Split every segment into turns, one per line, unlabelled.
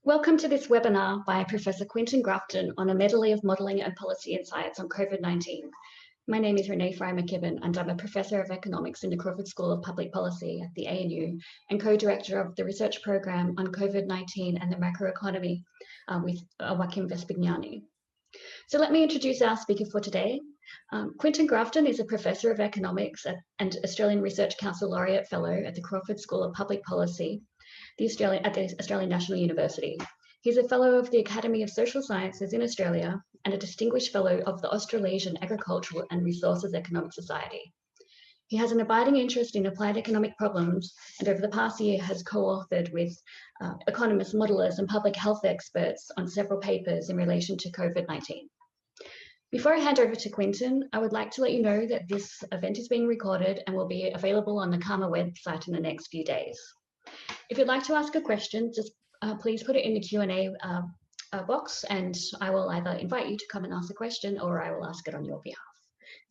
Welcome to this webinar by Professor Quentin Grafton on a medley of modelling and policy insights on COVID-19. My name is Renee Fry-McKibben and I'm a Professor of Economics in the Crawford School of Public Policy at the ANU and co-director of the research program on COVID-19 and the macroeconomy with Joaquim Vespignani. So let me introduce our speaker for today. Quentin Grafton is a Professor of Economics and Australian Research Council Laureate Fellow at the Crawford School of Public Policy at the Australian National University. He's a Fellow of the Academy of Social Sciences in Australia and a Distinguished Fellow of the Australasian Agricultural and Resources Economic Society. He has an abiding interest in applied economic problems and over the past year has co-authored with economists, modelers and public health experts on several papers in relation to COVID-19. Before I hand over to Quentin, I would like to let you know that this event is being recorded and will be available on the CAMA website in the next few days. If you'd like to ask a question, just please put it in the Q&A box and I will either invite you to come and ask a question or I will ask it on your behalf.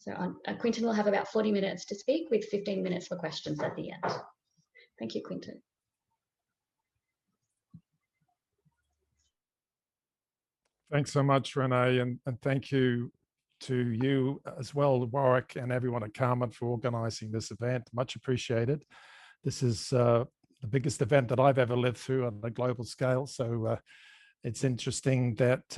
So Quentin will have about 40 minutes to speak with 15 minutes for questions at the end. Thank you, Quentin.
Thanks so much, Renee, and thank you to you as well, Warwick, and everyone at CAMA for organising this event. Much appreciated. This is the biggest event that I've ever lived through on a global scale, so it's interesting that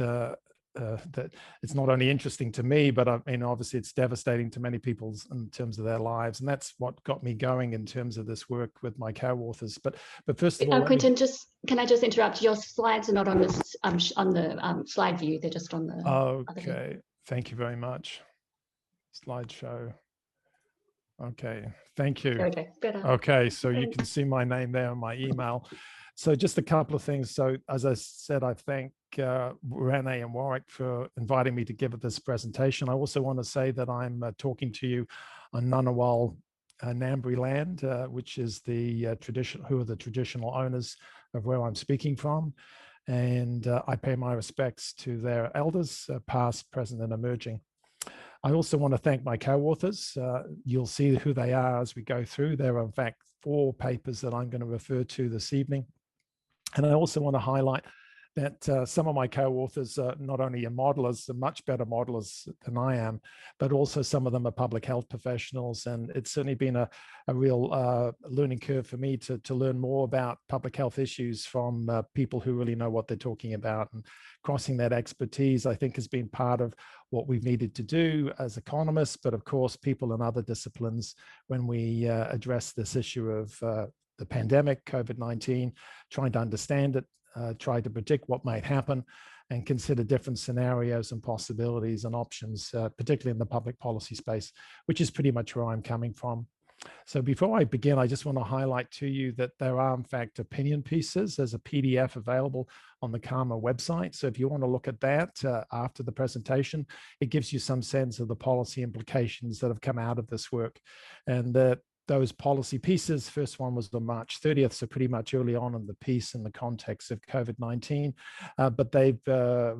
that it's not only interesting to me, but I mean, obviously it's devastating to many people in terms of their lives, and that's what got me going in terms of this work with my co-authors. But first of all,
Quentin, can I just interrupt? Your slides are not on this on the slide view; they're just on the.
Okay, thank you very much. Slideshow. Okay, thank you.
Okay, better.
Okay, so you can see my name there and my email. So just a couple of things. So as I said, I thank Renee and Warwick for inviting me to give this presentation. I also want to say that I'm talking to you on Ngunnawal Ngambri land, which is the traditional owners of where I'm speaking from. And I pay my respects to their elders, past, present, and emerging. I also want to thank my co-authors. You'll see who they are as we go through. There are, in fact, 4 papers that I'm going to refer to this evening. And I also want to highlight that some of my co-authors are not only modelers, they're much better modelers than I am, but also some of them are public health professionals. And it's certainly been a real learning curve for me to learn more about public health issues from people who really know what they're talking about. And crossing that expertise, I think, has been part of what we've needed to do as economists, but of course, people in other disciplines when we address this issue of the pandemic, COVID-19, trying to understand it, try to predict what might happen and consider different scenarios and possibilities and options, particularly in the public policy space, which is pretty much where I'm coming from. So before I begin, I just want to highlight to you that there are, in fact, opinion pieces. There's a PDF available on the CAMA website. So if you want to look at that after the presentation, it gives you some sense of the policy implications that have come out of this work. And those policy pieces, first one was on March 30th, so pretty much early on in the piece in the context of COVID-19, but there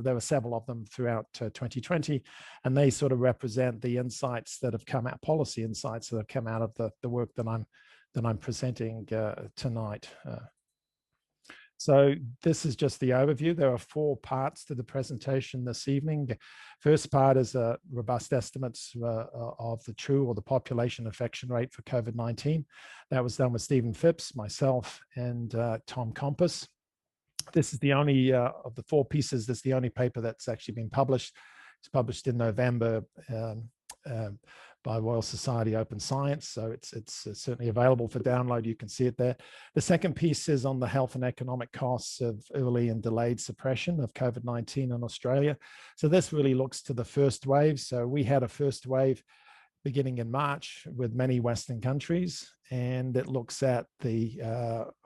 were several of them throughout 2020, and they sort of represent the insights that have come out, policy insights that have come out of the work that I'm presenting tonight. So this is just the overview. There are 4 parts to the presentation this evening. The first part is robust estimates of the true or the population infection rate for COVID-19. That was done with Stephen Phipps, myself, and Tom Compass. This is the only, of the 4 pieces, this is the only paper that's actually been published. It's published in November by Royal Society Open Science, so it's certainly available for download. You can see it there. The second piece is on the health and economic costs of early and delayed suppression of COVID-19 in Australia. So this really looks to the first wave. So we had a first wave beginning in March with many Western countries, and it looks at the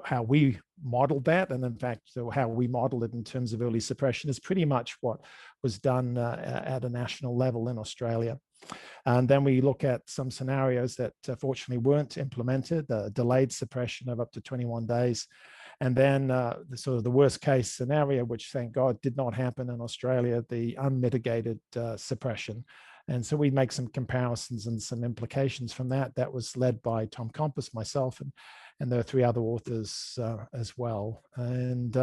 how we modeled that, and in fact how we modeled it in terms of early suppression is pretty much what was done at a national level in Australia. And then we look at some scenarios that fortunately weren't implemented, delayed suppression of up to 21 days. And then the sort of the worst case scenario, which thank God did not happen in Australia, the unmitigated suppression. And so we make some comparisons and some implications from that. That was led by Tom Compass, myself, and there are 3 other authors as well. And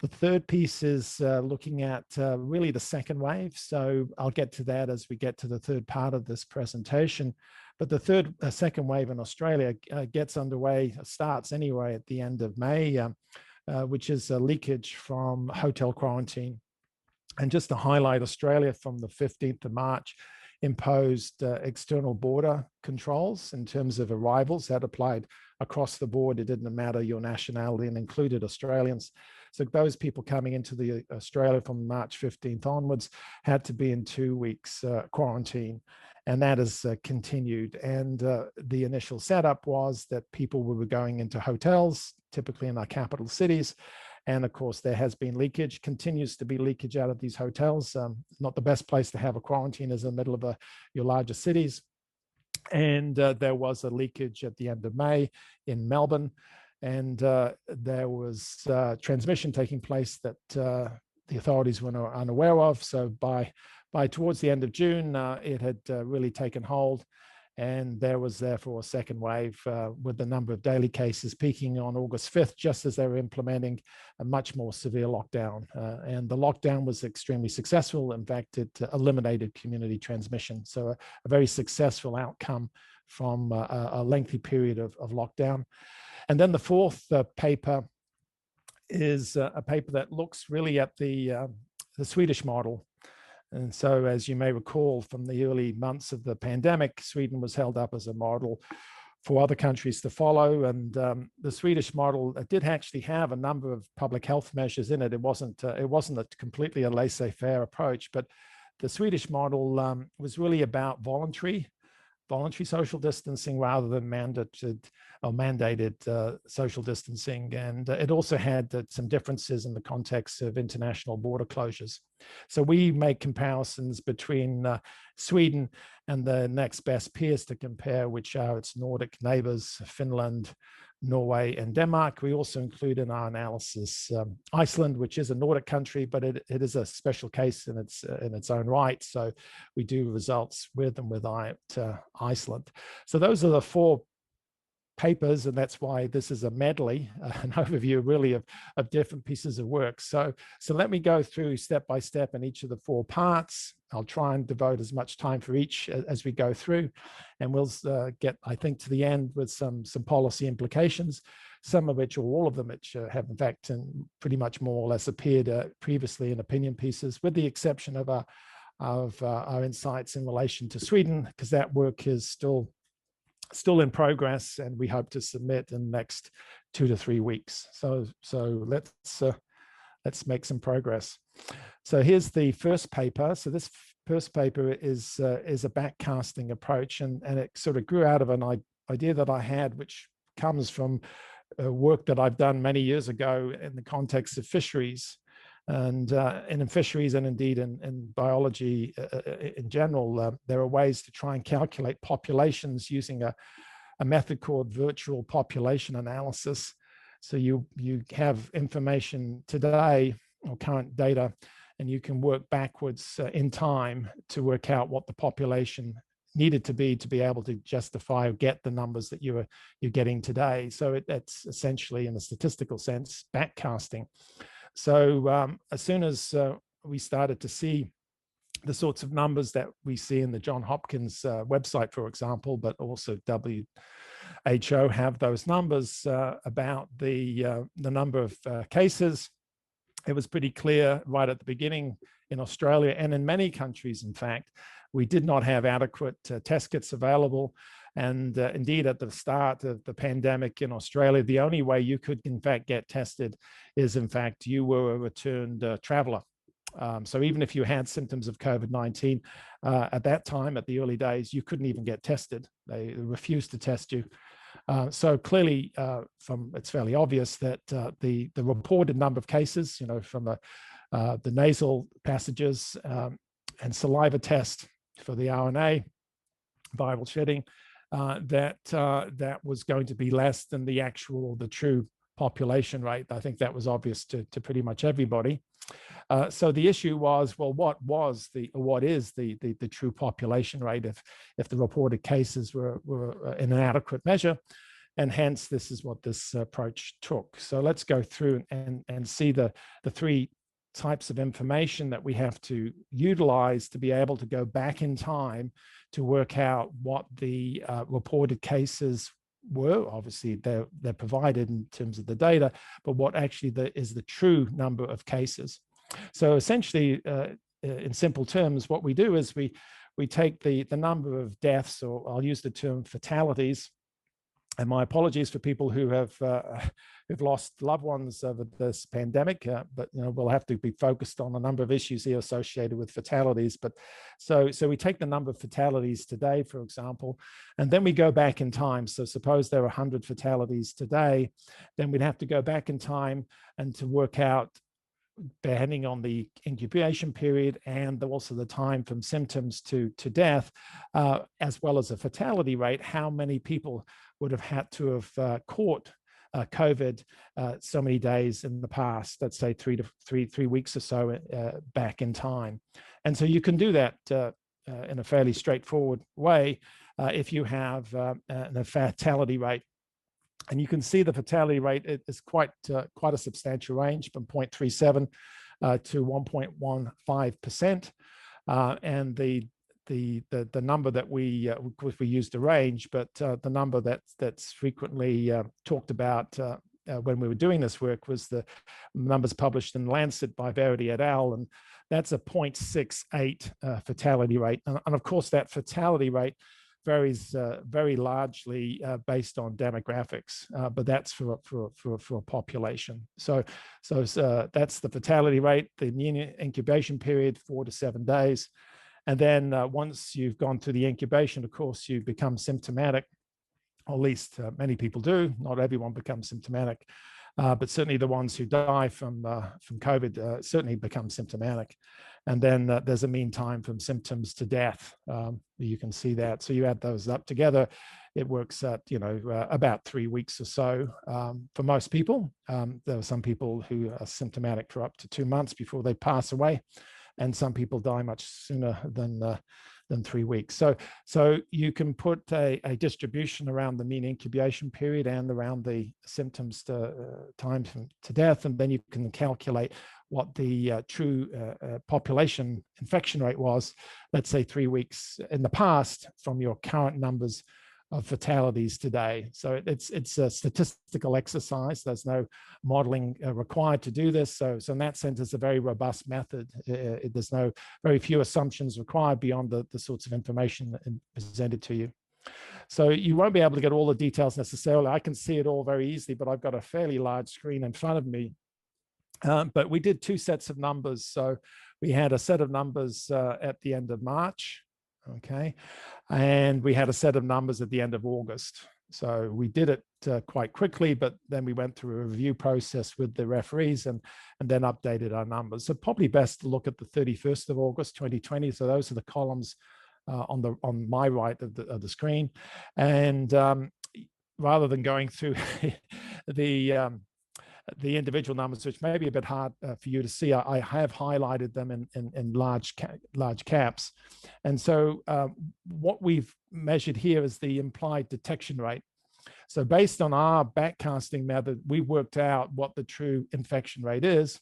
The third piece is looking at really the second wave. So I'll get to that as we get to the third part of this presentation. But the second wave in Australia gets underway, starts anyway at the end of May, which is a leakage from hotel quarantine. And just to highlight, Australia from the 15th of March imposed external border controls in terms of arrivals that applied across the board. It didn't matter your nationality and included Australians. So those people coming into the Australia from March 15th onwards had to be in 2 weeks quarantine. And that has continued. And the initial setup was that people were going into hotels, typically in our capital cities. And of course, there has been leakage, continues to be leakage out of these hotels. Not the best place to have a quarantine is in the middle of your larger cities. And there was a leakage at the end of May in Melbourne. And there was transmission taking place that the authorities were unaware of. So by towards the end of June, it had really taken hold. And there was therefore a second wave with the number of daily cases peaking on August 5th, just as they were implementing a much more severe lockdown. And the lockdown was extremely successful. In fact, it eliminated community transmission. So a very successful outcome from a lengthy period of lockdown. And then the fourth paper is a paper that looks really at the Swedish model. And so, as you may recall from the early months of the pandemic, Sweden was held up as a model for other countries to follow. And the Swedish model did actually have a number of public health measures in it. It wasn't a completely a laissez-faire approach, but the Swedish model was really about voluntary social distancing rather than mandated social distancing. And it also had some differences in the context of international border closures. So we make comparisons between Sweden and the next best peers to compare, which are its Nordic neighbors, Finland, Norway, and Denmark. We also include in our analysis Iceland, which is a Nordic country, but it is a special case in its own right. So we do results with and without Iceland. So those are the four papers, and that's why this is a medley, an overview really of different pieces of work. So let me go through step by step in each of the four parts. I'll try and devote as much time for each as we go through, and we'll get, I think, to the end with some policy implications, some of which, or all of them, which have in fact pretty much more or less appeared previously in opinion pieces, with the exception of our insights in relation to Sweden, because that work is still in progress, and we hope to submit in the next 2 to 3 weeks. So let's make some progress. So here's the first paper. So this first paper is a backcasting approach, and it sort of grew out of an idea that I had, which comes from work that I've done many years ago in the context of fisheries. And in fisheries, and indeed in biology in general, there are ways to try and calculate populations using a method called virtual population analysis. So you have information today or current data, and you can work backwards in time to work out what the population needed to be able to justify or get the numbers that you're getting today. So that's essentially, in a statistical sense, backcasting. So as soon as we started to see the sorts of numbers that we see in the Johns Hopkins website, for example, but also WHO have those numbers about the number of cases, it was pretty clear right at the beginning in Australia and in many countries, in fact, we did not have adequate test kits available. And indeed, at the start of the pandemic in Australia, the only way you could, in fact, get tested is, in fact, you were a returned traveler. So even if you had symptoms of COVID-19 at that time, at the early days, you couldn't even get tested. They refused to test you. So clearly, it's fairly obvious that the reported number of cases, from the nasal passages and saliva test for the RNA viral shedding, that was going to be less than the true population rate. I think that was obvious to pretty much everybody. So the issue was, well, what is the true population rate if the reported cases were in an adequate measure? And hence, this is what this approach took. So let's go through and see the three types of information that we have to utilize to be able to go back in time to work out what the reported cases were. Obviously, they're provided in terms of the data, but what actually is the true number of cases. So essentially, in simple terms, what we do is we take the number of deaths, or I'll use the term fatalities. And my apologies for people who have who've lost loved ones over this pandemic, but we'll have to be focused on a number of issues here associated with fatalities. But so we take the number of fatalities today, for example, and then we go back in time. So suppose there are 100 fatalities today, then we'd have to go back in time and to work out, depending on the incubation period and also the time from symptoms to death, as well as a fatality rate, how many people would have had to have caught COVID so many days in the past, let's say 3 weeks or so back in time. And so you can do that in a fairly straightforward way if you have a fatality rate. And you can see the fatality rate is quite a substantial range, from 0.37 to 1.15%. And the number that we used a range, but the number that's frequently talked about when we were doing this work was the numbers published in Lancet by Verity et al. And that's a 0.68 fatality rate. And of course, that fatality rate varies very largely based on demographics, but that's for a population. So that's the fatality rate, the mean incubation period, 4 to 7 days. And then once you've gone through the incubation, of course, you become symptomatic, or at least many people do. Not everyone becomes symptomatic, but certainly the ones who die from COVID certainly become symptomatic. And then there's a mean time from symptoms to death. You can see that. So you add those up together, it works at about 3 weeks or so for most people. There are some people who are symptomatic for up to 2 months before they pass away, and some people die much sooner than 3 weeks. So you can put a distribution around the mean incubation period and around the symptoms to time to death, and then you can calculate what the true population infection rate was, let's say 3 weeks in the past, from your current numbers of fatalities today. So it's a statistical exercise. There's no modeling required to do this. So in that sense, it's a very robust method. There's very few assumptions required beyond the sorts of information presented to you. So you won't be able to get all the details necessarily. I can see it all very easily, but I've got a fairly large screen in front of me. But we did 2 sets of numbers. So we had a set of numbers at the end of March, okay, and we had a set of numbers at the end of August. So we did it quite quickly, but then we went through a review process with the referees and then updated our numbers. So probably best to look at the 31st of August, 2020. So those are the columns on my right of the screen. And rather than going through the individual numbers, which may be a bit hard for you to see, I have highlighted them in large caps. And so what we've measured here is the implied detection rate. So based on our backcasting method, we worked out what the true infection rate is.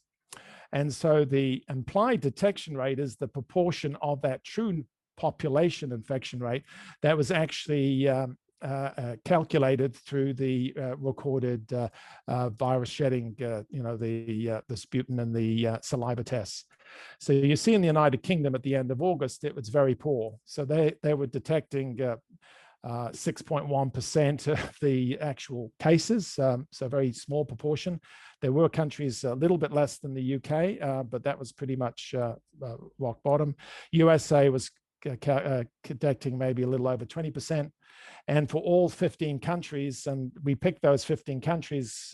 And so the implied detection rate is the proportion of that true population infection rate that was actually calculated through the recorded virus shedding, the sputum and the saliva tests. So you see in the United Kingdom at the end of August, it was very poor. So they were detecting 6.1% of the actual cases, so a very small proportion. There were countries a little bit less than the UK, but that was pretty much rock bottom. USA was detecting maybe a little over 20%. And for all 15 countries, and we picked those 15 countries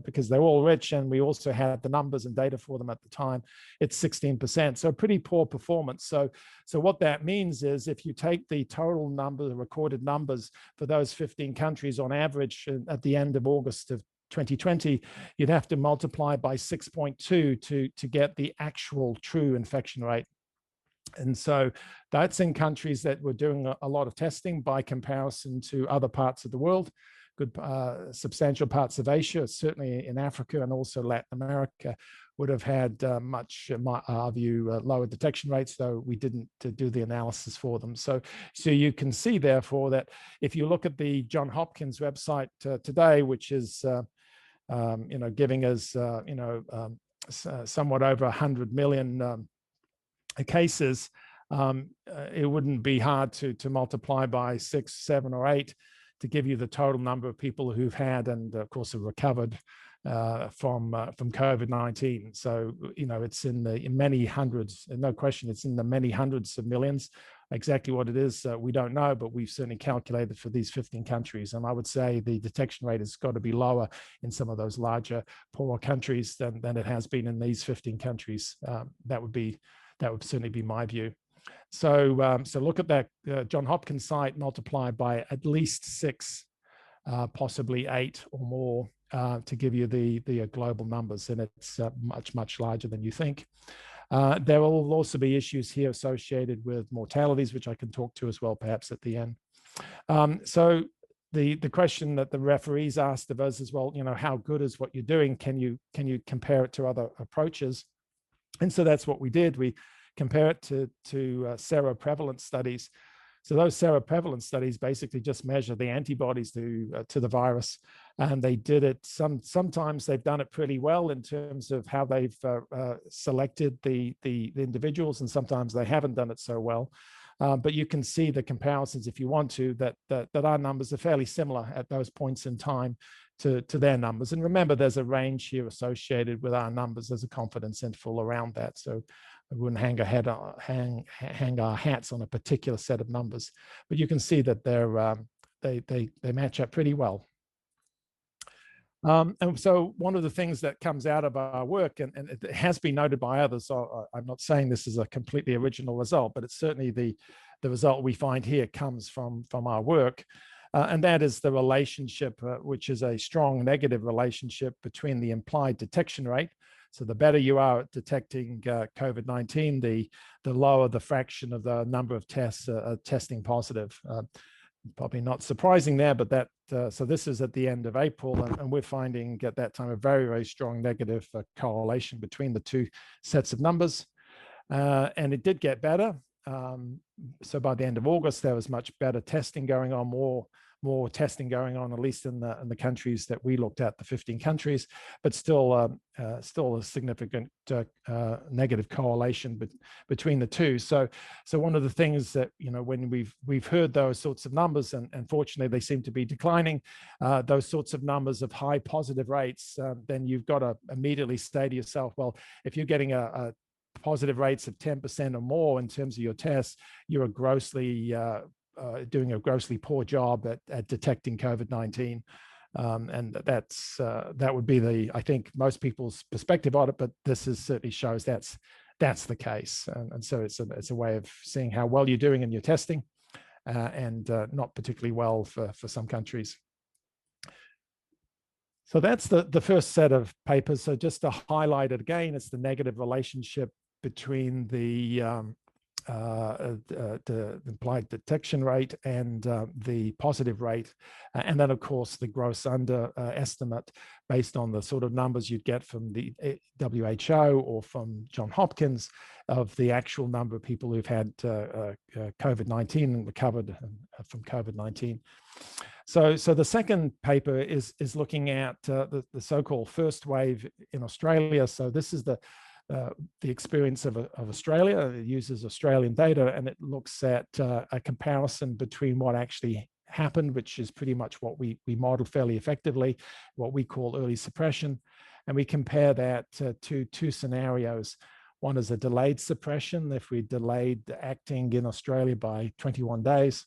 because they're all rich, and we also had the numbers and data for them at the time, it's 16%. So pretty poor performance. So what that means is if you take the total number, the recorded numbers for those 15 countries on average at the end of August of 2020, you'd have to multiply by 6.2 to get the actual true infection rate. And so that's in countries that were doing a lot of testing by comparison to other parts of the world. good substantial parts of Asia, certainly in Africa and also Latin America, would have had much, in our view, lower detection rates, though we didn't do the analysis for them. So you can see, therefore, that if you look at the Johns Hopkins website today, which is giving us somewhat over 100 million cases, it wouldn't be hard to multiply by 6, 7, or 8 to give you the total number of people who've had and, of course, have recovered from COVID-19. So, it's in many hundreds, no question, it's in the many hundreds of millions. Exactly what it is, we don't know, but we've certainly calculated for these 15 countries. And I would say the detection rate has got to be lower in some of those larger, poorer countries than it has been in these 15 countries. That would certainly be my view. So look at that Johns Hopkins site, multiplied by at least 6, possibly 8 or more, to give you the global numbers, and it's much larger than you think. There will also be issues here associated with mortalities, which I can talk to as well, perhaps at the end. So the question that the referees asked of us is, well, how good is what you're doing? Can you compare it to other approaches? And so that's what we did. We compare it to seroprevalence studies. So those seroprevalence studies basically just measure the antibodies to the virus, and they did it. Sometimes they've done it pretty well in terms of how they've selected the individuals, and sometimes they haven't done it so well. But you can see the comparisons if you want to, that our numbers are fairly similar at those points in time to their numbers. And remember, there's a range here associated with our numbers. There's a confidence interval around that. So we wouldn't hang our hats on a particular set of numbers, but you can see that they match up pretty well. And so one of the things that comes out of our work, and it has been noted by others, so I'm not saying this is a completely original result, but it's certainly the result we find here comes from our work. And that is the relationship, which is a strong negative relationship between the implied detection rate. So the better you are at detecting COVID-19, the lower the fraction of the number of tests testing positive. Probably not surprising there, but so this is at the end of April, and we're finding at that time a very strong negative correlation between the two sets of numbers. And it did get better. So by the end of August, there was much better testing going on, more testing going on, at least in the countries that we looked at, the 15 countries, but still a significant negative correlation between the two. So one of the things that, when we've heard those sorts of numbers, and fortunately they seem to be declining, those sorts of numbers of high positive rates, then you've got to immediately say to yourself, well, if you're getting a positive rates of 10% or more in terms of your tests, you're doing a grossly poor job at detecting COVID-19. And that would be I think most people's perspective on it, but this certainly shows that's the case. And so it's a way of seeing how well you're doing in your testing, and not particularly well for some countries. So that's the first set of papers. So just to highlight it again, it's the negative relationship between the implied detection rate and the positive rate, and then of course the gross underestimate based on the sort of numbers you'd get from the WHO or from Johns Hopkins of the actual number of people who've had COVID-19 and recovered from COVID-19. So the second paper is looking at the so-called first wave in Australia. So this is the experience of Australia. It uses Australian data, and it looks at a comparison between what actually happened, which is pretty much what we modeled fairly effectively, what we call early suppression. And we compare that to two scenarios. One is a delayed suppression, if we delayed acting in Australia by 21 days.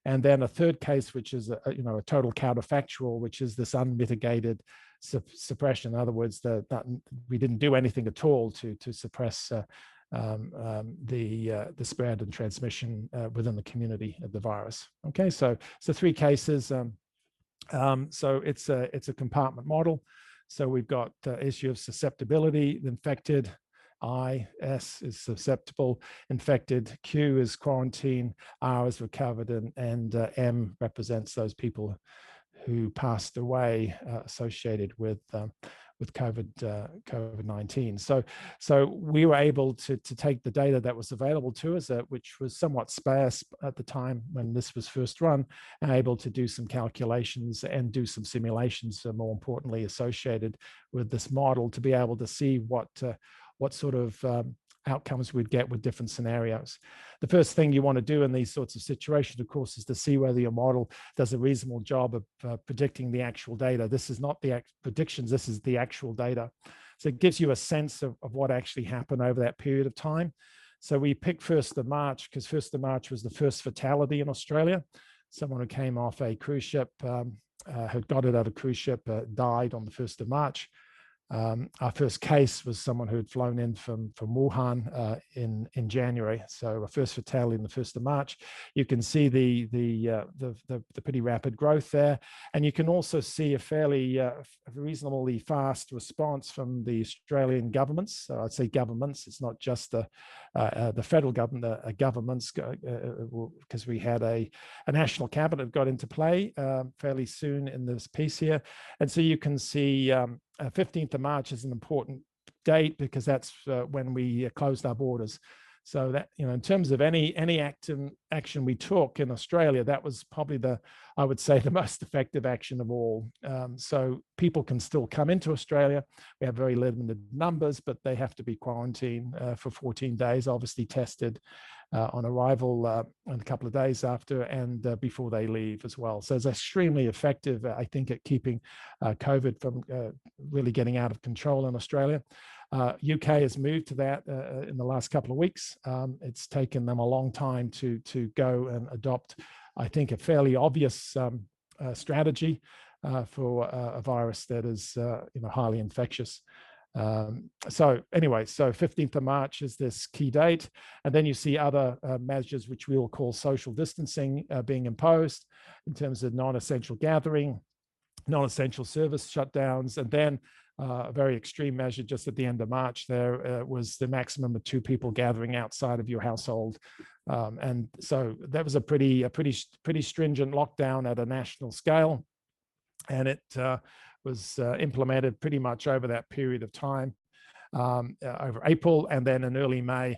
And then a third case, which is a total counterfactual, which is this unmitigated suppression. In other words, that we didn't do anything at all to suppress the spread and transmission within the community of the virus. Okay, so 3 cases. So it's a compartment model. So we've got the issue of susceptibility, infected. S is susceptible, infected. Q is quarantine. R is recovered, and M represents those people who passed away associated with COVID-19. So we were able to take the data that was available to us, which was somewhat sparse at the time when this was first run, and able to do some calculations and do some simulations, more importantly, associated with this model, to be able to see what sort of outcomes we'd get with different scenarios. The first thing you want to do in these sorts of situations, of course, is to see whether your model does a reasonable job of predicting the actual data. This is not the predictions, this is the actual data. So it gives you a sense of what actually happened over that period of time. So we picked 1st of March because 1st of March was the first fatality in Australia. Someone who came off a cruise ship, had got it at a cruise ship, died on the 1st of March. Our first case was someone who had flown in from Wuhan in January. So a first fatality on the 1st of March. You can see the pretty rapid growth there, and you can also see a fairly reasonably fast response from the Australian governments. So I'd say governments. It's not just the federal government, governments, because we had a national cabinet got into play fairly soon in this piece here, and so you can see. 15th of March is an important date because that's when we closed our borders. So that, in terms of any action we took in Australia, that was probably I would say, the most effective action of all. So people can still come into Australia. We have very limited numbers, but they have to be quarantined for 14 days, obviously tested on arrival and a couple of days after and before they leave as well. So it's extremely effective, I think, at keeping COVID from really getting out of control in Australia. UK has moved to that in the last couple of weeks. It's taken them a long time to go and adopt, I think, a fairly obvious strategy for a virus that is highly infectious. So anyway, so 15th of March is this key date. And then you see other measures, which we will call social distancing, being imposed in terms of non-essential gathering, non-essential service shutdowns. And then a very extreme measure just at the end of March there was the maximum of 2 people gathering outside of your household. And so that was a pretty stringent lockdown at a national scale. And it was implemented pretty much over that period of time, over April, and then in early May,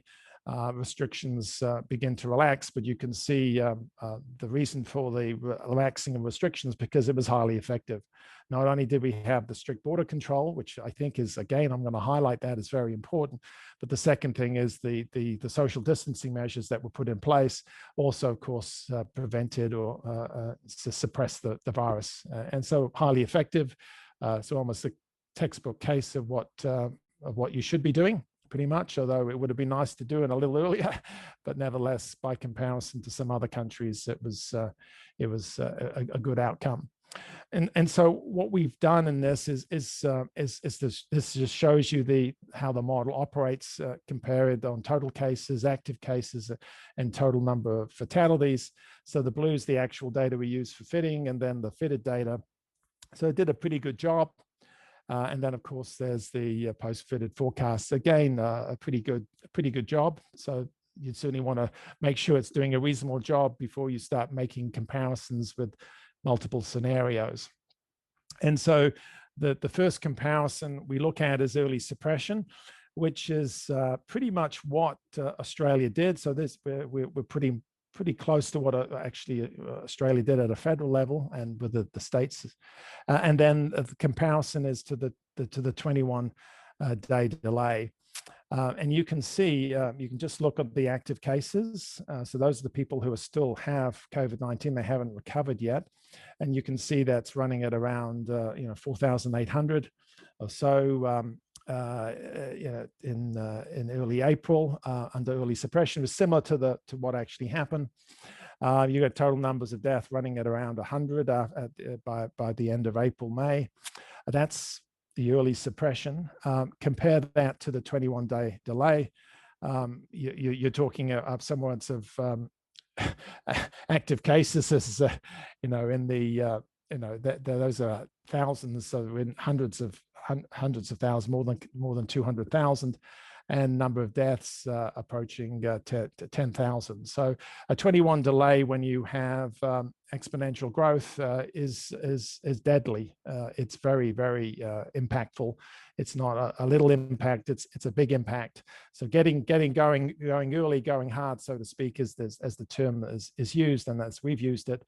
restrictions begin to relax. But you can see the reason for the relaxing of restrictions, because it was highly effective. Not only did we have the strict border control, which I think is, again, I'm going to highlight that, is very important, but the second thing is the social distancing measures that were put in place also, of course, prevented or suppressed the virus, and so highly effective. So almost a textbook case of what you should be doing, pretty much, although it would have been nice to do it a little earlier, but nevertheless, by comparison to some other countries, it was a good outcome. And so what we've done in this is this just shows you how the model operates compared on total cases, active cases, and total number of fatalities. So the blue is the actual data we use for fitting, and then the fitted data. So it did a pretty good job. And then, of course, there's the post-fitted forecasts. Again, a pretty good job. So you certainly want to make sure it's doing a reasonable job before you start making comparisons with multiple scenarios. And so the first comparison we look at is early suppression, which is pretty much what Australia did. So we're pretty close to what actually Australia did at a federal level and with the states. And then the comparison is to the 21-day delay. And you can see, you can just look at the active cases. So those are the people who still have COVID-19. They haven't recovered yet. And you can see that's running at around 4,800 or so in early April under early suppression. It was similar to what actually happened. You got total numbers of death running at around 100 by the end of April, May. That's the early suppression. Compare that to the 21-day delay. You're talking of somewhat of active cases. This is those are thousands, so in hundreds of thousands, more than 200,000. and number of deaths approaching 10,000. So a 21 delay when you have exponential growth is deadly. It's very, very impactful. It's not a little impact, it's a big impact. So going early, going hard, so to speak, as the term is used, and as we've used it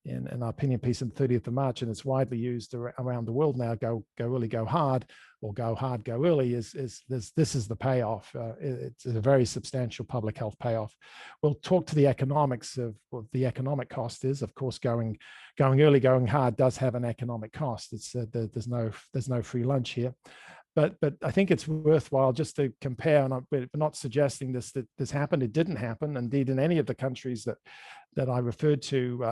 in our opinion piece on the 30th of March, and it's widely used around the world now. Go early, go hard, or go hard, go early. This is the payoff. It's a very substantial public health payoff. We'll talk to the economics of what the economic cost is. Of course, going early, going hard does have an economic cost. It's there's no free lunch here. But I think it's worthwhile just to compare, and we're not suggesting that this happened. It didn't happen. Indeed, in any of the countries that I referred to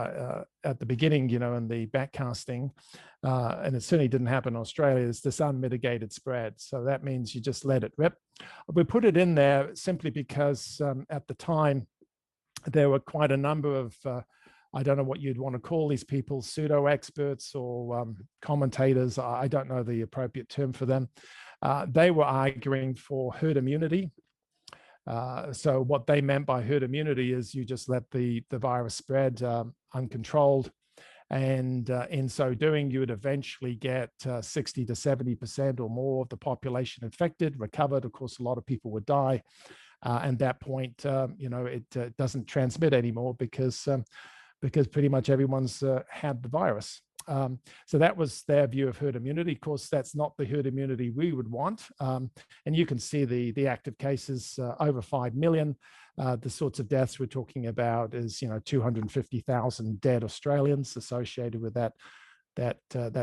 at the beginning, in the backcasting, and it certainly didn't happen in Australia, is this unmitigated spread. So that means you just let it rip. We put it in there simply because at the time, there were quite a number of I don't know what you'd want to call these people, pseudo experts or commentators. I don't know the appropriate term for them. They were arguing for herd immunity. So what they meant by herd immunity is you just let the virus spread uncontrolled. And in so doing, you would eventually get 60 to 70% or more of the population infected, recovered. Of course, a lot of people would die. And at that point, it doesn't transmit anymore because pretty much everyone's had the virus. So that was their view of herd immunity. Of course, that's not the herd immunity we would want. And you can see the active cases over 5 million. The sorts of deaths we're talking about is 250,000 dead Australians associated with that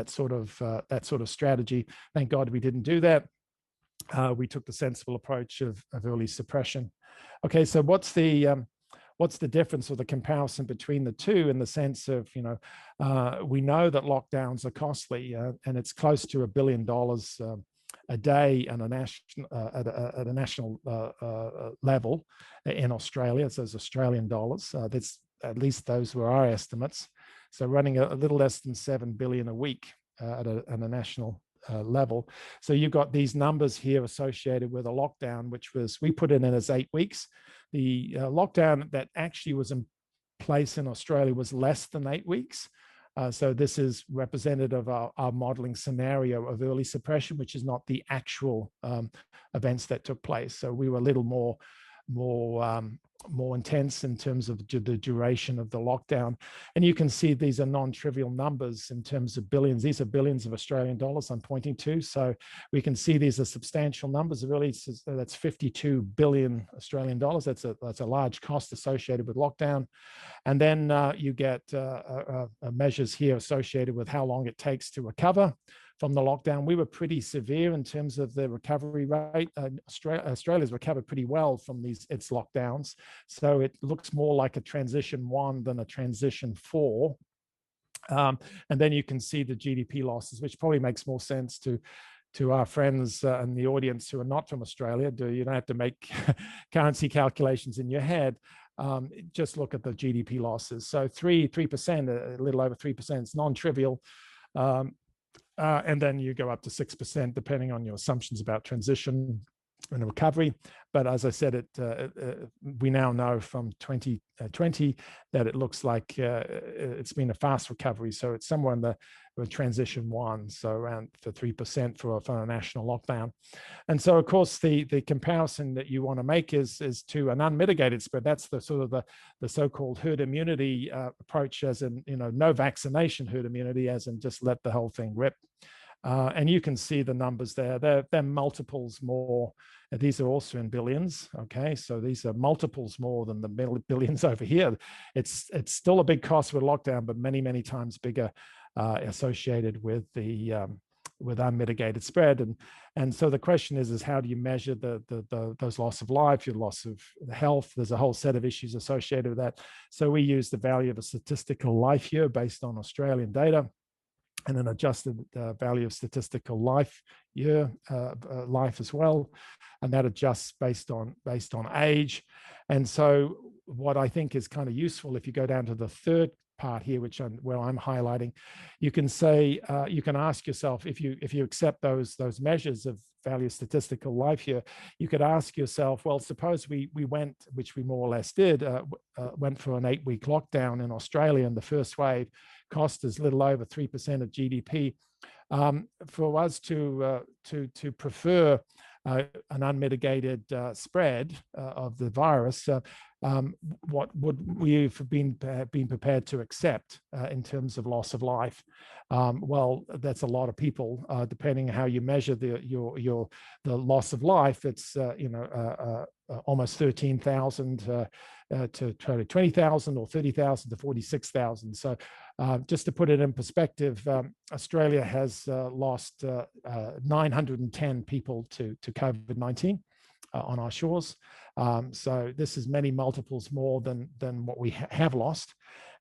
sort of strategy. Thank God we didn't do that. We took the sensible approach of early suppression. Okay, so what's the difference or the comparison between the two, in the sense of, we know that lockdowns are costly, and it's close to $1 billion a day at a national level in Australia. So it's Australian dollars. That's at least those were our estimates. So running a little less than 7 billion a week at a national level. So you've got these numbers here associated with a lockdown, which we put it in as 8 weeks. The lockdown that actually was in place in Australia was less than 8 weeks. So this is representative of our modeling scenario of early suppression, which is not the actual events that took place. So we were a little more intense in terms of the duration of the lockdown. And you can see these are non-trivial numbers in terms of billions. These are billions of Australian dollars I'm pointing to. So we can see these are substantial numbers. Really, that's 52 billion Australian dollars. That's a large cost associated with lockdown. And then you get measures here associated with how long it takes to recover from the lockdown. We were pretty severe in terms of the recovery rate. Australia's recovered pretty well from its lockdowns. So it looks more like a transition 1 than a transition 4. And then you can see the GDP losses, which probably makes more sense to our friends in the audience who are not from Australia. You don't have to make currency calculations in your head. Just look at the GDP losses. So 3%, a little over 3%, is non-trivial. And then you go up to 6%, depending on your assumptions about transition and recovery. But as I said, we now know from 2020 that it looks like it's been a fast recovery. So it's somewhere in the transition 1, so around the 3% for a national lockdown. And so, of course, the comparison that you want to make is to an unmitigated spread. That's the sort of the so-called herd immunity approach, as in no vaccination herd immunity, as in just let the whole thing rip. And you can see the numbers there. They're multiples more. These are also in billions. Okay, so these are multiples more than the billions over here. It's still a big cost with lockdown, but many, many times bigger associated with the with unmitigated spread. And so the question is how do you measure those loss of life, your loss of health? There's a whole set of issues associated with that. So we use the value of a statistical life year based on Australian data, and an adjusted value of statistical life year, life as well, and that adjusts based on age. And so what I think is kind of useful, if you go down to the third part here, where I'm highlighting, you can say, you can ask yourself, if you accept those measures of value of statistical life here, you could ask yourself, well, suppose we went, which we more or less did, went for an 8-week lockdown in Australia, and the first wave cost us a little over 3% of GDP. For us to prefer an unmitigated spread of the virus, what would we have been prepared to accept in terms of loss of life? Well, that's a lot of people, depending on how you measure the loss of life. It's almost 13,000 to 20,000, or 30,000 to 46,000. So just to put it in perspective, Australia has lost 910 people to COVID-19 on our shores. So this is many multiples more than what we have lost.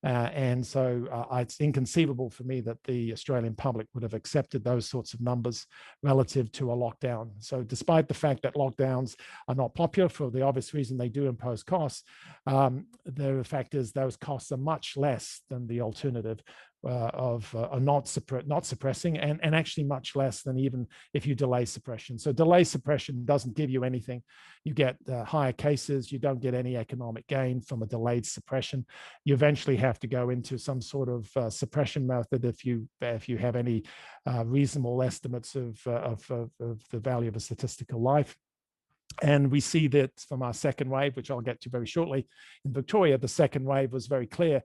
And so it's inconceivable for me that the Australian public would have accepted those sorts of numbers relative to a lockdown. So despite the fact that lockdowns are not popular for the obvious reason they do impose costs, the fact is those costs are much less than the alternative of not suppressing, and actually much less than even if you delay suppression. So delay suppression doesn't give you anything. You get higher cases. You don't get any economic gain from a delayed suppression. You eventually have to go into some sort of suppression method if you have any reasonable estimates of the value of a statistical life. And we see that from our second wave, which I'll get to very shortly, in Victoria, the second wave was very clear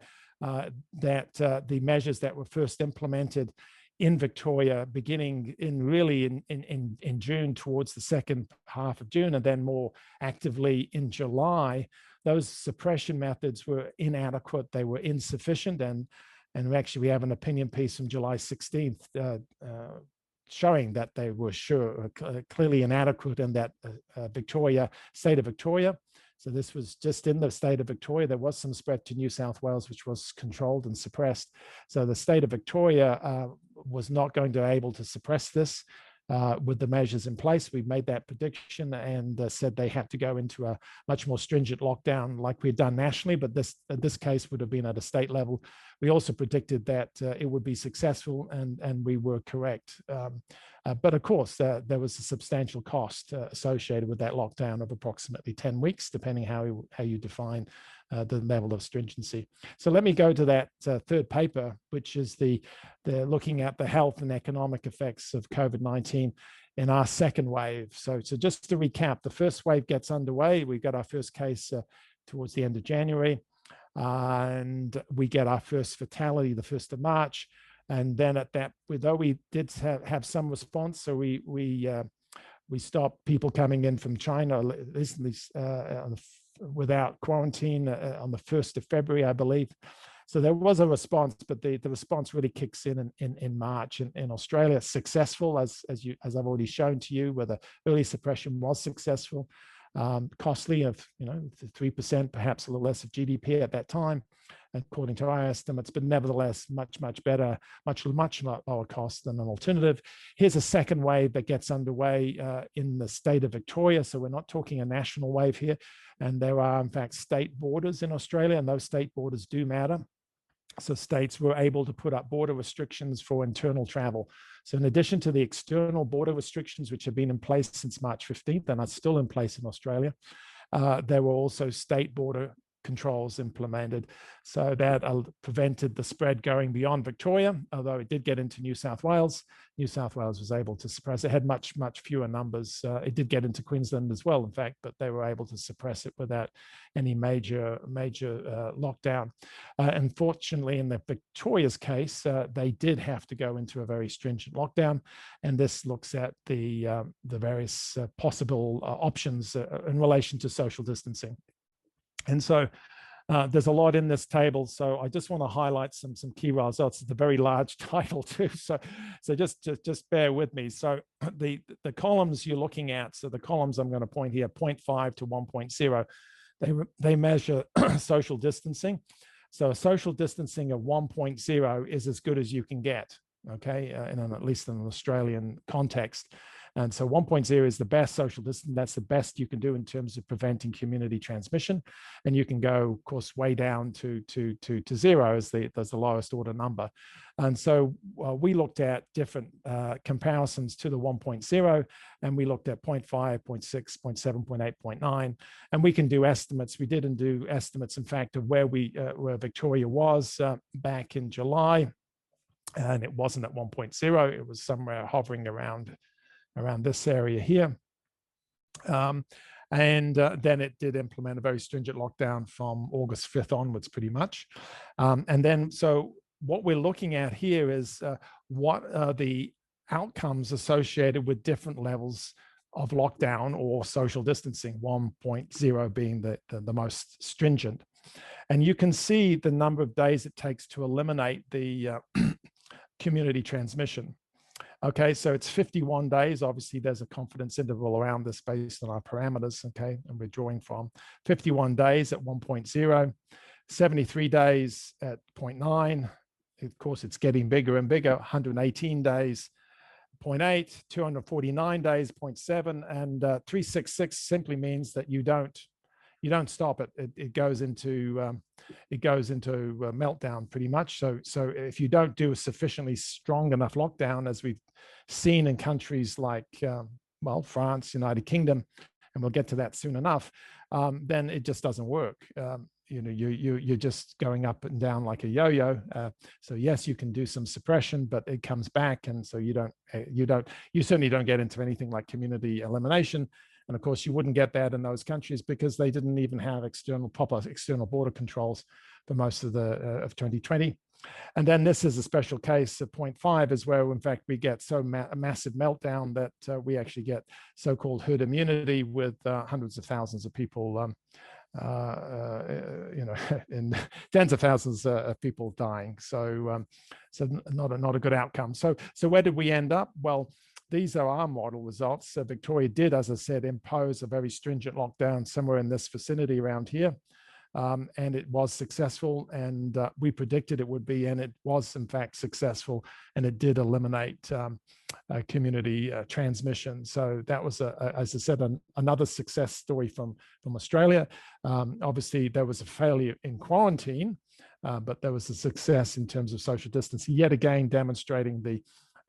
that the measures that were first implemented in Victoria, beginning in June, towards the second half of June, and then more actively in July, those suppression methods were inadequate. They were insufficient, and actually we have an opinion piece from July 16th showing that they were clearly inadequate, and that state of Victoria. So this was just in the state of Victoria. There was some spread to New South Wales, which was controlled and suppressed. So the state of Victoria was not going to be able to suppress this with the measures in place. We made that prediction and said they had to go into a much more stringent lockdown like we'd done nationally, but this case would have been at a state level. We also predicted that it would be successful, and we were correct. But of course, there was a substantial cost associated with that lockdown of approximately 10 weeks, depending how you define the level of stringency. So let me go to that third paper, which is the looking at the health and economic effects of COVID-19 in our second wave. So just to recap, the first wave gets underway. We got our first case towards the end of January, and we get our first fatality the 1st of March. And then though we did have some response, so we stopped people coming in from China without quarantine on the 1st of February, I believe. So there was a response, but the response really kicks in March. In Australia, successful, as I've already shown to you, where the early suppression was successful. Costly of 3%, perhaps a little less of GDP at that time, according to our estimates, but nevertheless much better, much lower cost than an alternative. Here's a second wave that gets underway in the state of Victoria. So we're not talking a national wave here, and there are in fact state borders in Australia, and those state borders do matter. So states were able to put up border restrictions for internal travel. So in addition to the external border restrictions, which have been in place since March 15th and are still in place in Australia, there were also state border controls implemented. So that prevented the spread going beyond Victoria, although it did get into New South Wales. New South Wales was able to suppress it. It had much fewer numbers. It did get into Queensland as well, in fact, but they were able to suppress it without any major lockdown. Unfortunately, in the Victoria's case, they did have to go into a very stringent lockdown, and this looks at the various possible options in relation to social distancing. And so there's a lot in this table, so I just want to highlight some key results. It's a very large title too, so just bear with me. So the columns you're looking at, so the columns I'm going to point here, 0.5 to 1.0, they measure social distancing. So a social distancing of 1.0 is as good as you can get, okay, at least in an Australian context. And so 1.0 is the best social distance. That's the best you can do in terms of preventing community transmission. And you can go, of course, way down to 0 as the lowest order number. And so we looked at different comparisons to the 1.0, and we looked at 0.5, 0.6, 0.7, 0.8, 0.9, and we can do estimates. We didn't do estimates, in fact, of where Victoria was back in July, and it wasn't at 1.0. It was somewhere hovering around this area here. And then it did implement a very stringent lockdown from August 5th onwards, pretty much. And then, so what we're looking at here is what are the outcomes associated with different levels of lockdown or social distancing, 1.0 being the most stringent. And you can see the number of days it takes to eliminate the community transmission. Okay, so it's 51 days. Obviously, there's a confidence interval around this based on our parameters, okay, and we're drawing from 51 days at 1.0, 73 days at 0.9. Of course, it's getting bigger and bigger, 118 days, 0.8, 249 days, 0.7, and 366 simply means that you don't stop it. It goes into meltdown pretty much. So if you don't do a sufficiently strong enough lockdown, as we've seen in countries like France, United Kingdom, and we'll get to that soon enough, then it just doesn't work. You're just going up and down like a yo-yo. So yes, you can do some suppression, but it comes back, and so you certainly don't get into anything like community elimination. And of course, you wouldn't get that in those countries because they didn't even have proper external border controls for most of 2020. And then this is a special case of 0.5 is where, in fact, we get so massive meltdown that we actually get so-called herd immunity with hundreds of thousands of people, in tens of thousands of people dying. So not a good outcome. So where did we end up? Well, these are our model results. So Victoria did, as I said, impose a very stringent lockdown somewhere in this vicinity around here. And it was successful, and we predicted it would be, and it was in fact successful, and it did eliminate community transmission. So that was, as I said, another success story from Australia. Obviously, there was a failure in quarantine, but there was a success in terms of social distancing, yet again demonstrating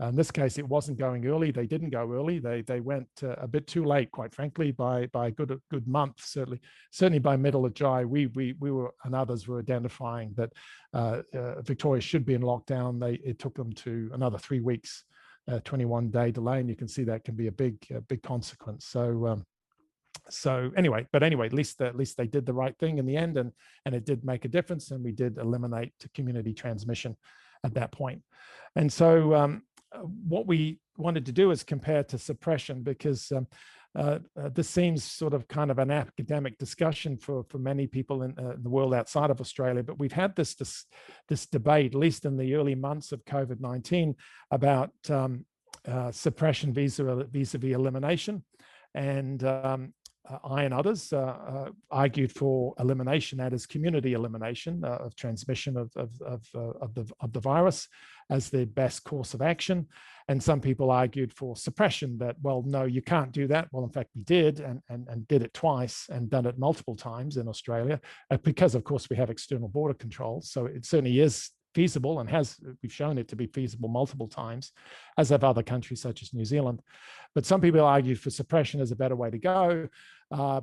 in this case, it wasn't going early. They didn't go early. They went a bit too late, quite frankly, by a good month. Certainly by middle of July, we were, and others were identifying that Victoria should be in lockdown. It took them to another 3 weeks, 21-day delay, and you can see that can be a big consequence. So anyway, at least they did the right thing in the end, and it did make a difference, and we did eliminate community transmission at that point. And so what we wanted to do is compare to suppression, because this seems sort of kind of an academic discussion for many people in the world outside of Australia. But we've had this debate, at least in the early months of COVID-19, about suppression vis-a-vis elimination. And I and others argued for elimination, that is community elimination of transmission of the virus as the best course of action. And some people argued for suppression, that, well, no, you can't do that. Well, in fact, we did, and did it twice, and done it multiple times in Australia, because, of course, we have external border controls. So it certainly is feasible, and we've shown it to be feasible multiple times, as have other countries such as New Zealand. But some people argue for suppression as a better way to go,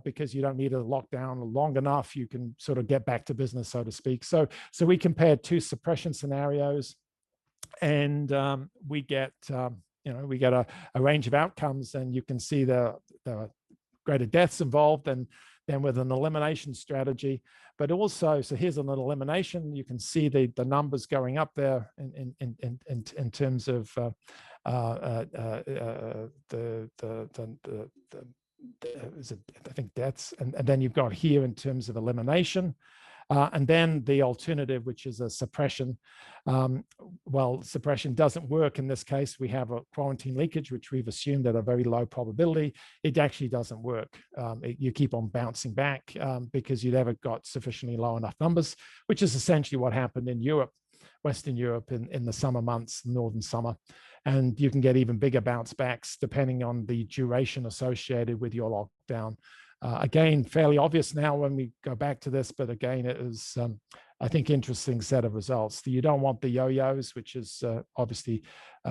because you don't need a lockdown long enough. You can sort of get back to business, so to speak. So we compared two suppression scenarios, and we get a range of outcomes, and you can see the greater deaths involved, and then with an elimination strategy. But also, so here's an elimination. You can see the numbers going up there in terms of I think deaths, and then you've got here in terms of elimination. And then the alternative, which is a suppression. Well, suppression doesn't work in this case. We have a quarantine leakage, which we've assumed at a very low probability. It actually doesn't work. You keep on bouncing back because you never got sufficiently low enough numbers, which is essentially what happened in Europe Western Europe in the summer months, northern summer. And you can get even bigger bounce backs depending on the duration associated with your lockdown. Again, fairly obvious now when we go back to this, but again, it is, I think, interesting set of results. You don't want the yo-yos, which is obviously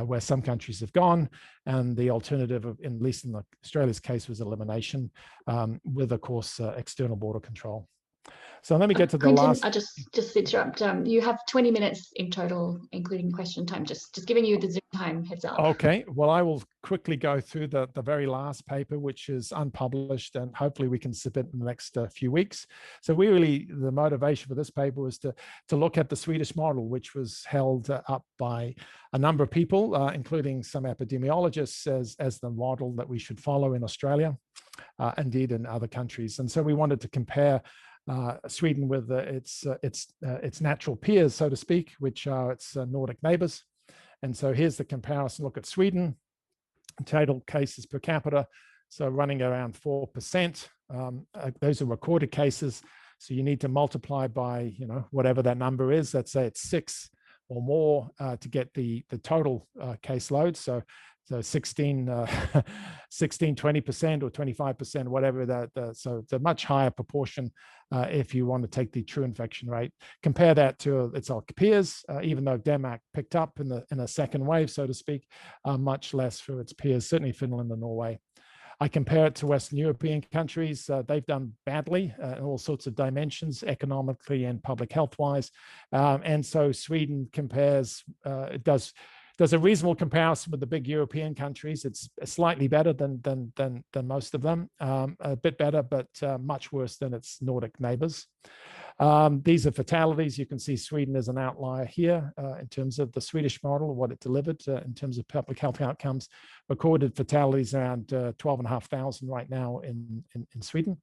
where some countries have gone, and the alternative, at least in Australia's case, was elimination with, of course, external border control. So let me get to the
Quentin,
last.
I'll just interrupt. You have 20 minutes in total, including question time. Just giving you the Zoom time heads up.
Okay, well, I will quickly go through the very last paper, which is unpublished, and hopefully we can submit in the next few weeks. So the motivation for this paper was to look at the Swedish model, which was held up by a number of people, including some epidemiologists, as the model that we should follow in Australia, indeed in other countries. And so we wanted to compare Sweden with its natural peers, so to speak, which are its Nordic neighbors. And so here's the comparison. Look at Sweden, total cases per capita, so running around 4%. Those are recorded cases, so you need to multiply by whatever that number is. Let's say it's 6 or more to get the total caseload. So 16, 20% or 25%, whatever that. So it's a much higher proportion if you want to take the true infection rate. Compare that to its peers, even though Denmark picked up in a second wave, so to speak, much less for its peers, certainly Finland and Norway. I compare it to Western European countries. They've done badly in all sorts of dimensions, economically and public health-wise. And so Sweden compares, does a reasonable comparison with the big European countries. It's slightly better than most of them, a bit better, but much worse than its Nordic neighbors. These are fatalities. You can see Sweden is an outlier here in terms of the Swedish model, what it delivered in terms of public health outcomes. Recorded fatalities around 12,500 right now in Sweden.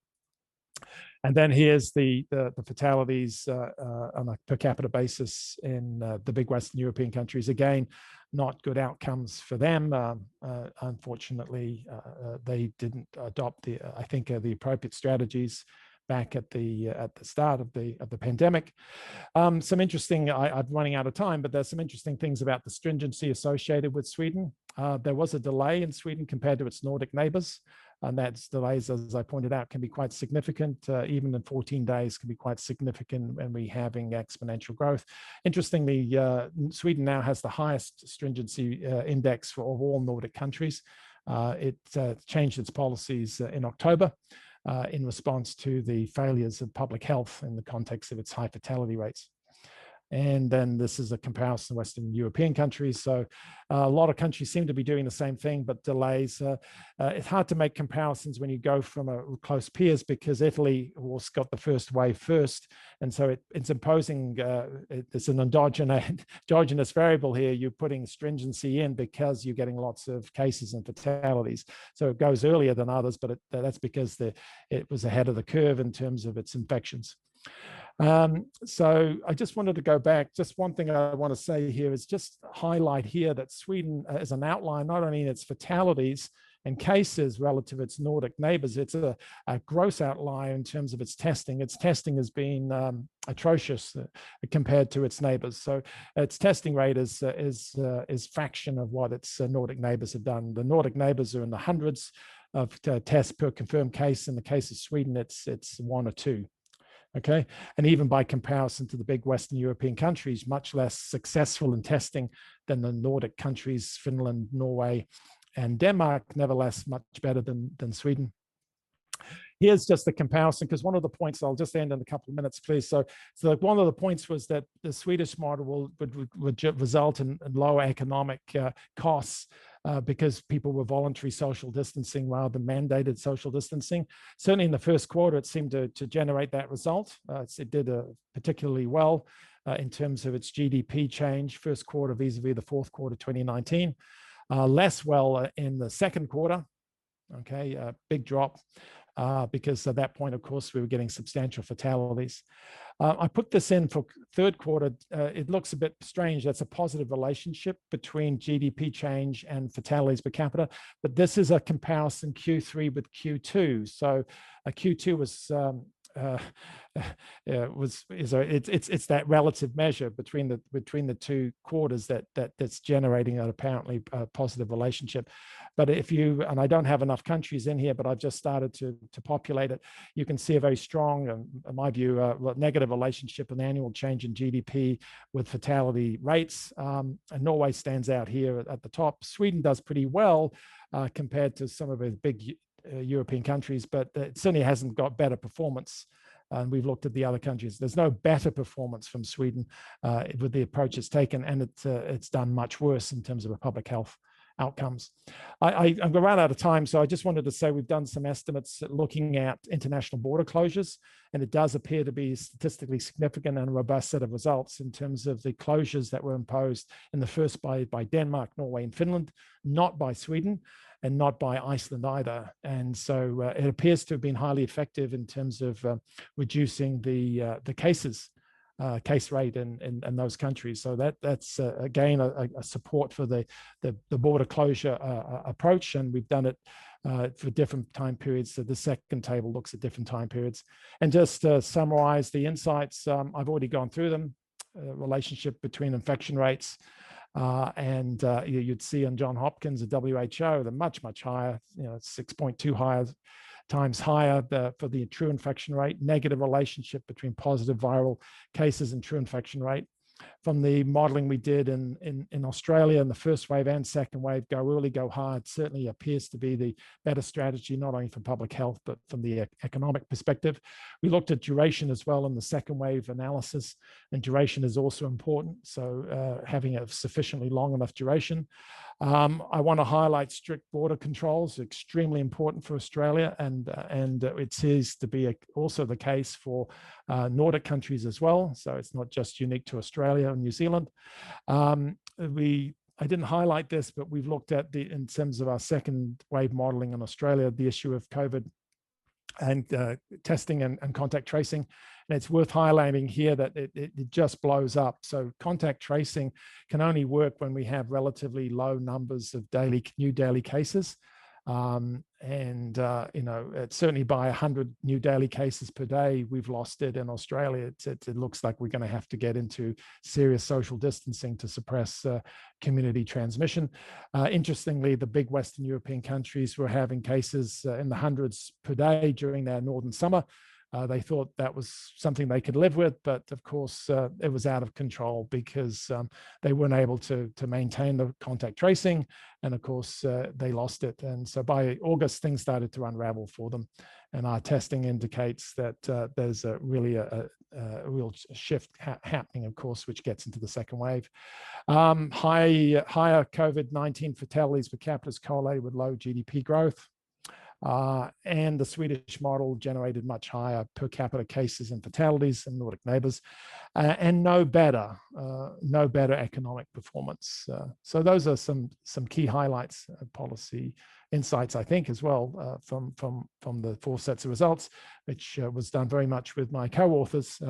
And then here's the fatalities on a per capita basis in the big Western European countries. Again, not good outcomes for them. Unfortunately, they didn't adopt the appropriate strategies back at the start of the pandemic. Some interesting, I'm running out of time, but there's some interesting things about the stringency associated with Sweden. There was a delay in Sweden compared to its Nordic neighbors. And that delays, as I pointed out, can be quite significant. Even in 14 days can be quite significant when we're having exponential growth. Interestingly, Sweden now has the highest stringency index of all Nordic countries. It changed its policies in October in response to the failures of public health in the context of its high fatality rates. And then this is a comparison of Western European countries. So a lot of countries seem to be doing the same thing, but delays. It's hard to make comparisons when you go from a close peers, because Italy got the first wave first. And so it's imposing, it's an endogenous variable here. You're putting stringency in because you're getting lots of cases and fatalities. So it goes earlier than others, but that's because it was ahead of the curve in terms of its infections. So I just wanted to go back. Just one thing I want to say here is just highlight here that Sweden is an outlier, not only in its fatalities and cases relative to its Nordic neighbors, it's a gross outlier in terms of its testing. Its testing has been atrocious compared to its neighbors. So its testing rate is fraction of what its Nordic neighbors have done. The Nordic neighbors are in the hundreds of tests per confirmed case. In the case of Sweden, it's 1 or 2. Okay, and even by comparison to the big Western European countries, much less successful in testing than the Nordic countries, Finland, Norway, and Denmark, nevertheless much better than Sweden. Here's just the comparison, because one of the points, I'll just end in a couple of minutes, please. So one of the points was that the Swedish model would result in lower economic costs because people were voluntary social distancing rather than mandated social distancing. Certainly in the first quarter, it seemed to generate that result. It did particularly well in terms of its GDP change, first quarter vis-a-vis the fourth quarter 2019. Less well in the second quarter, okay, big drop. Because at that point, of course, we were getting substantial fatalities. I put this in for third quarter. It looks a bit strange. That's a positive relationship between GDP change and fatalities per capita. But this is a comparison Q3 with Q2. So Q2 was it's that relative measure between the two quarters that's generating an apparently positive relationship. But if you, and I don't have enough countries in here, but I've just started to populate it, you can see a very strong, in my view, negative relationship in annual change in GDP with fatality rates. And Norway stands out here at the top. Sweden does pretty well compared to some of the big European countries, but it certainly hasn't got better performance. And we've looked at the other countries. There's no better performance from Sweden with the approach it's taken, and it's done much worse in terms of public health outcomes. I'm going to run out of time, so I just wanted to say we've done some estimates looking at international border closures, and it does appear to be statistically significant and a robust set of results in terms of the closures that were imposed in the first by Denmark, Norway, and Finland, not by Sweden, and not by Iceland either. And so it appears to have been highly effective in terms of reducing the case rate in those countries. So that's again a support for the border closure approach, and we've done it for different time periods. So the second table looks at different time periods. And just to summarize the insights, I've already gone through them. Relationship between infection rates and you'd see on John Hopkins, the WHO, they're much higher, 6.2 times higher for the true infection rate, negative relationship between positive viral cases and true infection rate. From the modeling we did in Australia in the first wave and second wave, go early, go hard, certainly appears to be the better strategy, not only from public health, but from the economic perspective. We looked at duration as well in the second wave analysis, and duration is also important. So having a sufficiently long enough duration. I want to highlight strict border controls, extremely important for Australia, and it seems to be also the case for Nordic countries as well. So it's not just unique to Australia and New Zealand. I didn't highlight this, but we've looked at in terms of our second wave modeling in Australia, the issue of COVID and testing and contact tracing. And it's worth highlighting here that it just blows up. So contact tracing can only work when we have relatively low numbers of new daily cases. It's certainly by 100 new daily cases per day, we've lost it in Australia. It looks like we're going to have to get into serious social distancing to suppress community transmission. Interestingly, the big Western European countries were having cases in the hundreds per day during their northern summer. They thought that was something they could live with, but of course it was out of control because they weren't able to maintain the contact tracing, and of course they lost it. And so by August, things started to unravel for them, and our testing indicates that there's really a real shift happening, of course, which gets into the second wave. Higher COVID-19 fatalities per capita is correlated with low GDP growth. And the Swedish model generated much higher per capita cases and fatalities than Nordic neighbors, and no better economic performance. So those are some key highlights of policy insights, I think, as well from the 4 sets of results, which was done very much with my co-authors,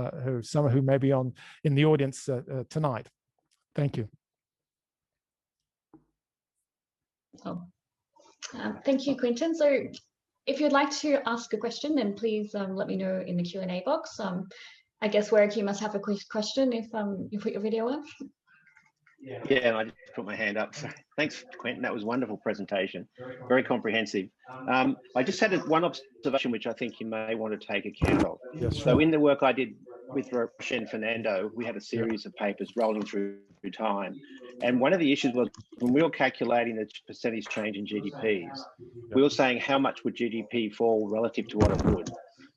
some who may be in the audience tonight. Thank you.
Oh. Thank you, Quentin. So if you'd like to ask a question, then please let me know in the Q&A box. I guess, Warwick, you must have a quick question if you put your video on.
Yeah, I just put my hand up. So thanks, Quentin. That was a wonderful presentation, very comprehensive. I just had one observation which I think you may want to take account of. Yes, sure. So in the work I did with Roche and Fernando, we had a series of papers rolling through time. And one of the issues was when we were calculating the percentage change in GDPs, we were saying how much would GDP fall relative to what it would.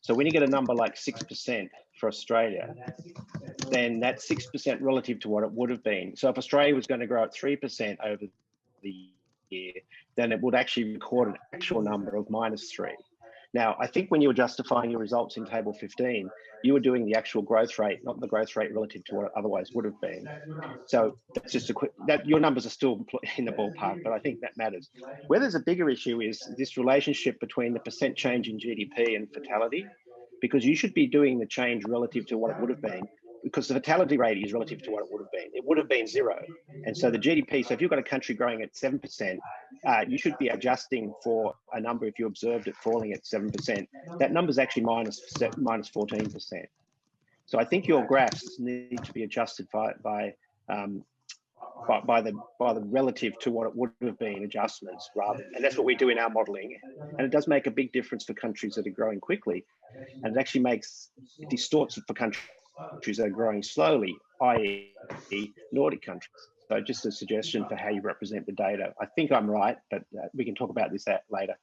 So when you get a number like 6% for Australia, then that's 6% relative to what it would have been. So if Australia was going to grow at 3% over the year, then it would actually record an actual number of -3. Now, I think when you were justifying your results in table 15, you were doing the actual growth rate, not the growth rate relative to what it otherwise would have been. So that's just a quick, your numbers are still in the ballpark, but I think that matters. Where there's a bigger issue is this relationship between the percent change in GDP and fatality, because you should be doing the change relative to what it would have been, because the fatality rate is relative to what it would have been. It would have been 0. And so the GDP, so if you've got a country growing at 7%, you should be adjusting for a number if you observed it falling at 7%. That number is actually minus 14%. So I think your graphs need to be adjusted by the relative to what it would have been adjustments and that's what we do in our modelling. And it does make a big difference for countries that are growing quickly, and it actually distorts it for countries that are growing slowly, i.e. Nordic countries. So just a suggestion for how you represent the data. I think I'm right, but we can talk about this later.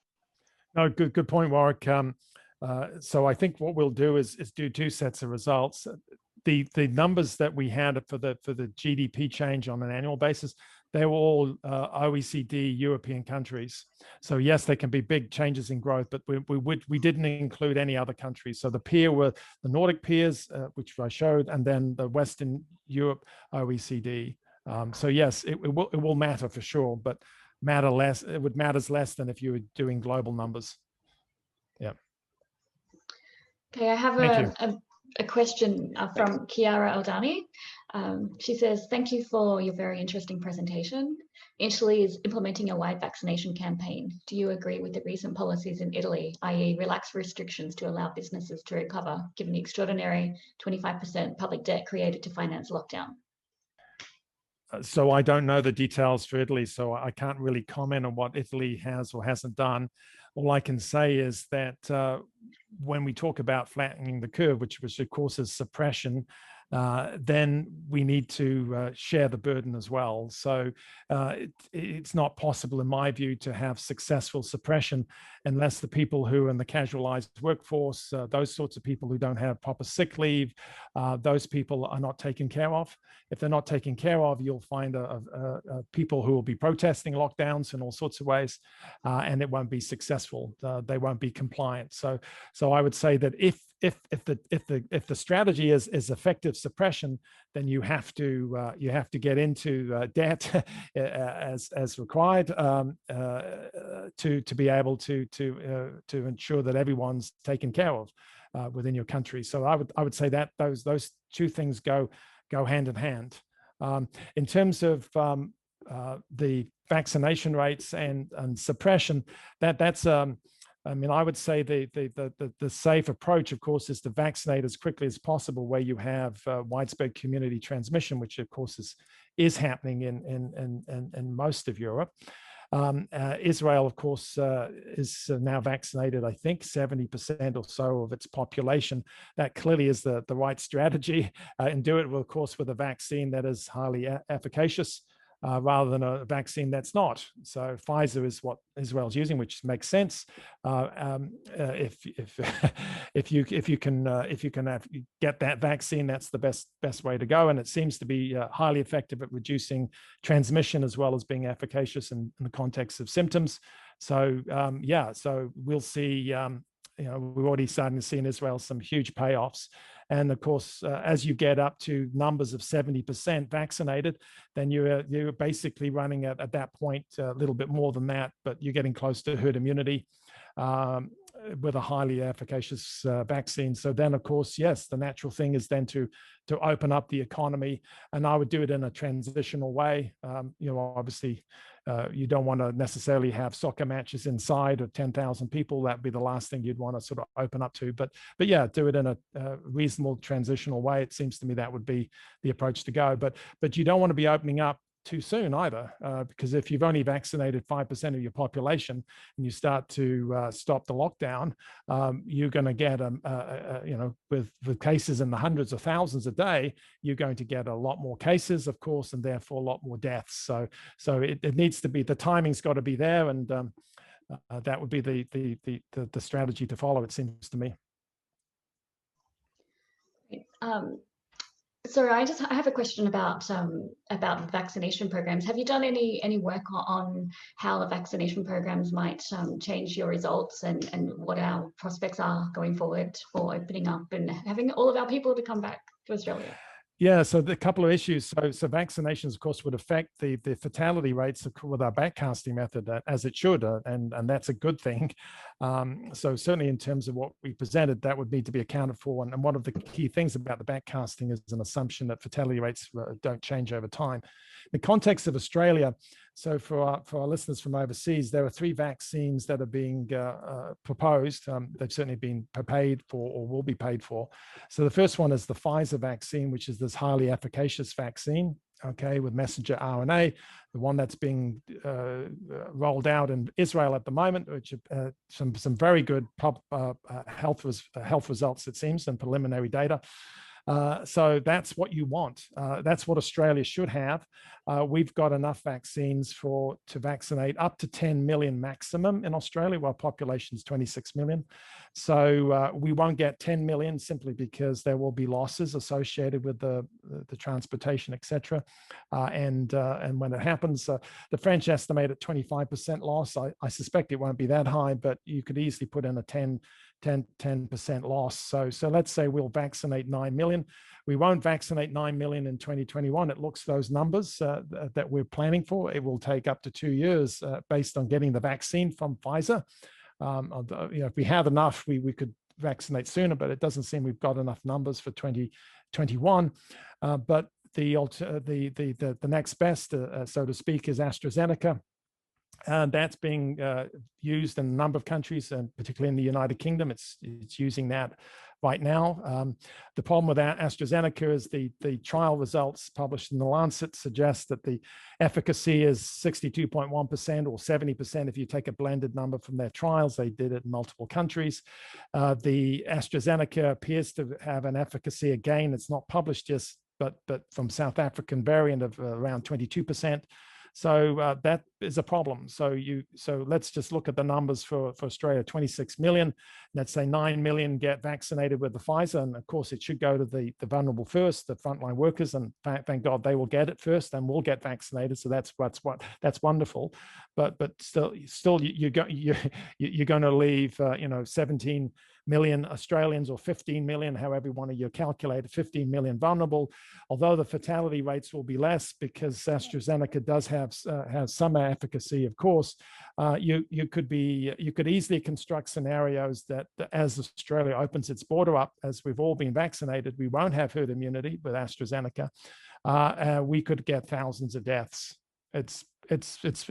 No, good point, Warwick. So I think what we'll do is do two sets of results. The numbers that we had for the GDP change on an annual basis, they were all OECD European countries. So yes, there can be big changes in growth, but we didn't include any other countries. So the peer were the Nordic peers, which I showed, and then the Western Europe OECD. So yes, it will matter for sure, but it would matter less than if you were doing global numbers. Yeah.
Okay, I have a question from Chiara Aldani. She says, thank you for your very interesting presentation. Italy is implementing a wide vaccination campaign. Do you agree with the recent policies in Italy, i.e. relax restrictions to allow businesses to recover, given the extraordinary 25% public debt created to finance lockdown?
So I don't know the details for Italy, so I can't really comment on what Italy has or hasn't done. All I can say is that when we talk about flattening the curve, which of course is suppression, then we need to share the burden as well. So it's not possible, in my view, to have successful suppression unless the people who are in the casualized workforce, those sorts of people who don't have proper sick leave, those people are not taken care of. If they're not taken care of, you'll find people who will be protesting lockdowns in all sorts of ways, and it won't be successful. They won't be compliant. So I would say that if the strategy is effective suppression, then you have to get into debt as required to be able to ensure that everyone's taken care of within your country. So I would say that those two things go hand in hand. In terms of the vaccination rates and suppression, that's I mean, I would say the safe approach, of course, is to vaccinate as quickly as possible where you have widespread community transmission, which of course is happening in most of Europe. Israel, of course, is now vaccinated, I think, 70% or so of its population. That clearly is the right strategy, and do it, of course, with a vaccine that is highly efficacious. Rather than a vaccine that's not. So Pfizer is what Israel's using, which makes sense. If you can get that vaccine, that's the best way to go, and it seems to be highly effective at reducing transmission as well as being efficacious in the context of symptoms. So yeah, so we'll see. We're already starting to see in Israel some huge payoffs. And of course, as you get up to numbers of 70% vaccinated, then you're basically running at that point a little bit more than that, but you're getting close to herd immunity with a highly efficacious vaccine. So then, of course, yes, the natural thing is then to open up the economy, and I would do it in a transitional way. Obviously, you don't want to necessarily have soccer matches inside of 10,000 people. That'd be the last thing you'd want to sort of open up to. But yeah, do it in a reasonable transitional way. It seems to me that would be the approach to go. But you don't want to be opening up too soon either, because if you've only vaccinated 5% of your population and you start to stop the lockdown, you're going to get, with cases in the hundreds of thousands a day, you're going to get a lot more cases, of course, and therefore a lot more deaths. So it needs to be, the timing's got to be there, and that would be the strategy to follow, it seems to me.
So I have a question about vaccination programs. Have you done any work on how the vaccination programs might change your results and what our prospects are going forward for opening up and having all of our people to come back to Australia?
Yeah, so the couple of issues. So vaccinations, of course, would affect the fatality rates with our backcasting method, as it should, and that's a good thing. So certainly in terms of what we presented, that would need to be accounted for. And one of the key things about the backcasting is an assumption that fatality rates don't change over time. In the context of Australia, So for our listeners from overseas, there are 3 vaccines that are being proposed. They've certainly been paid for or will be paid for. So the first one is the Fisa vaccine, which is this highly efficacious vaccine, okay, with messenger RNA, the one that's being rolled out in Israel at the moment, which some very good health results, it seems, and preliminary data. So that's what you want. That's what Australia should have. We've got enough vaccines to vaccinate up to 10 million maximum in Australia, while population is 26 million. So we won't get 10 million simply because there will be losses associated with the transportation, etc. And when it happens, the French estimate at 25% loss. I suspect it won't be that high, but you could easily put in a 10% loss. So let's say we'll vaccinate 9 million. We won't vaccinate 9 million in 2021. It looks those numbers that we're planning for. It will take up to 2 years based on getting the vaccine from Pfizer. If we had enough, we could vaccinate sooner, but it doesn't seem we've got enough numbers for 2021. But the next best, so to speak, is AstraZeneca. And that's being used in a number of countries, and particularly in the United Kingdom. It's using that right now. The problem with AstraZeneca is the trial results published in The Lancet suggest that the efficacy is 62.1% or 70% if you take a blended number from their trials. They did it in multiple countries. The AstraZeneca appears to have an efficacy, again, it's not published yet, but from South African variant of around 22%. So that is a problem. So let's just look at the numbers for Australia: 26 million. Let's say 9 million get vaccinated with the Pfizer, and of course it should go to the vulnerable first, the frontline workers, and thank God they will get it first, and will get vaccinated. So that's wonderful. But still you're going to leave 17 million Australians, or 15 million, however you want to calculate it, 15 million vulnerable. Although the fatality rates will be less because AstraZeneca does have some efficacy, of course. You could easily construct scenarios that as Australia opens its border up, as we've all been vaccinated, we won't have herd immunity with AstraZeneca. We could get thousands of deaths. It's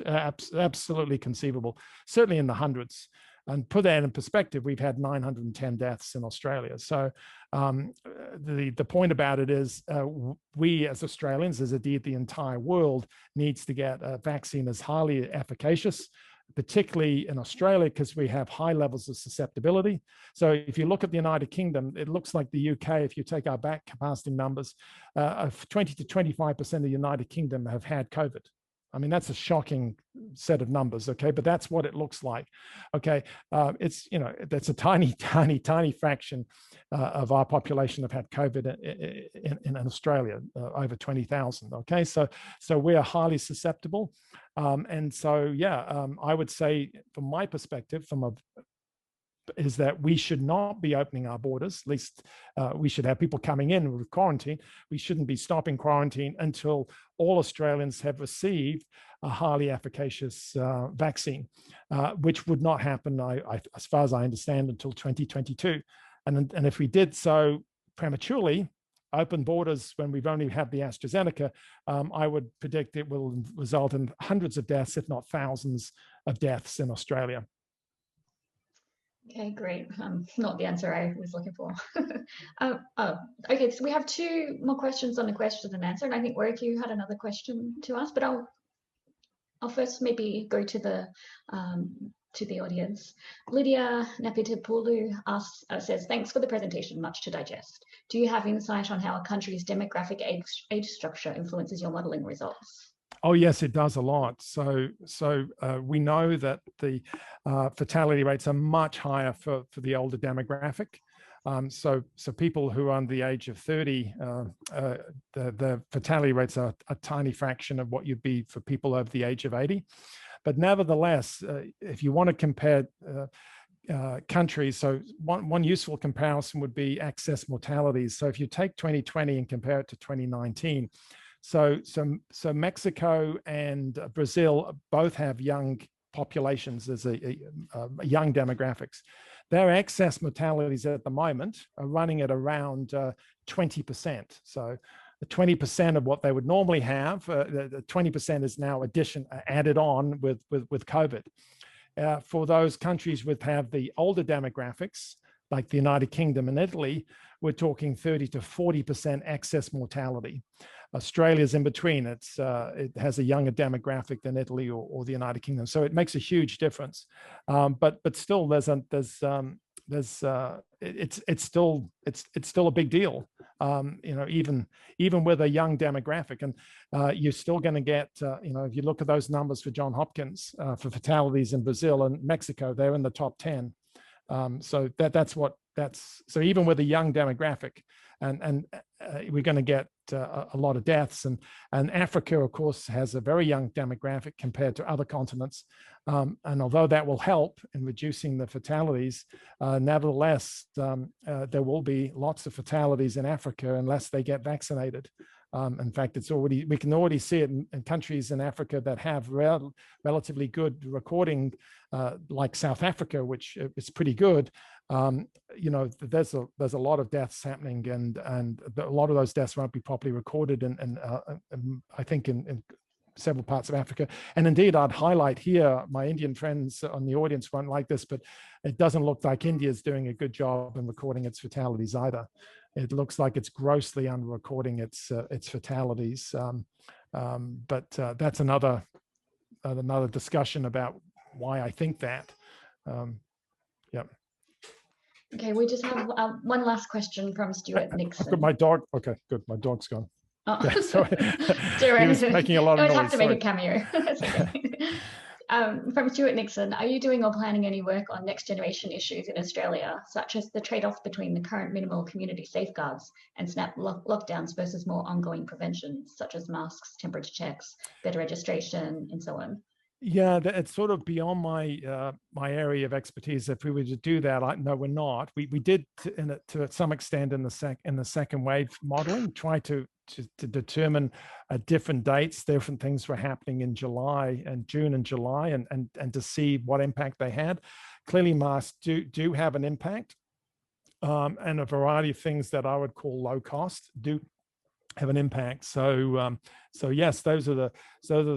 absolutely conceivable, certainly in the hundreds. And put that in perspective, we've had 910 deaths in Australia. So the point about it is we as Australians, as indeed the entire world, needs to get a vaccine that's highly efficacious, particularly in Australia, because we have high levels of susceptibility. So if you look at the United Kingdom, it looks like the UK, if you take our back capacity numbers, 20 to 25% of the United Kingdom have had COVID. I mean, that's a shocking set of numbers, okay? But that's what it looks like, okay? That's a tiny fraction of our population have had COVID in Australia, over 20,000, okay? So we are highly susceptible. And so, I would say from my perspective, is that we should not be opening our borders. At least we should have people coming in with quarantine. We shouldn't be stopping quarantine until all Australians have received a highly efficacious vaccine, which would not happen, as far as I understand, until 2022. And if we did so prematurely, open borders when we've only had the AstraZeneca, I would predict it will result in hundreds of deaths, if not thousands of deaths in Australia.
Okay, great. Not the answer I was looking for. Okay, so we have 2 more questions on the question and answer, and I think Warwick, you had another question to ask, but I'll first maybe go to the audience. Lydia Napitapoulou says, thanks for the presentation, much to digest. Do you have insight on how a country's demographic age structure influences your modelling results?
Oh, yes, it does a lot. So we know that the fatality rates are much higher for the older demographic. So people who are under the age of 30, the fatality rates are a tiny fraction of what you'd be for people over the age of 80. But nevertheless, if you want to compare countries, so one useful comparison would be excess mortalities. So if you take 2020 and compare it to 2019, so Mexico and Brazil both have young populations as a young demographics. Their excess mortalities at the moment are running at around 20%. So 20% of what they would normally have. The 20% is now added on with COVID. For those countries which have the older demographics, like the United Kingdom and Italy, we're talking 30 to 40% excess mortality. Australia's in between. It has a younger demographic than Italy or the United Kingdom, so it makes a huge difference. But still, it's still a big deal. Even with a young demographic, and you're still going to get, if you look at those numbers for Johns Hopkins for fatalities in Brazil and Mexico, they're in the top 10. So so even with a young demographic, and we're going to get a lot of deaths, and Africa, of course, has a very young demographic compared to other continents, and although that will help in reducing the fatalities, nevertheless, there will be lots of fatalities in Africa unless they get vaccinated. In fact, we can already see it in countries in Africa that have relatively good recording, like South Africa, which is pretty good. There's a lot of deaths happening, and a lot of those deaths won't be properly recorded, and I think in several parts of Africa. And indeed, I'd highlight here, my Indian friends on the audience won't like this, but it doesn't look like India's doing a good job in recording its fatalities either. It looks like it's grossly under-recording its fatalities. But that's another discussion about why I think that. Yeah.
Okay, we just have one last question from Stuart Nixon.
My dog. Okay, good. My dog's gone.
Oh.
Yeah, sorry.
He
was making a lot of noise.
Have to make a cameo. That's okay. From Stuart Nixon, are you doing or planning any work on next generation issues in Australia, such as the trade-off between the current minimal community safeguards and snap lockdowns versus more ongoing prevention, such as masks, temperature checks, better registration, and so on?
Yeah, it's sort of beyond my area of expertise. If we were to do that, no, we're not. We did to some extent in the second wave modeling, try to determine different dates, different things were happening in July and June and July, and to see what impact they had. Clearly, masks do have an impact, and a variety of things that I would call low cost do have an impact. So yes, those are the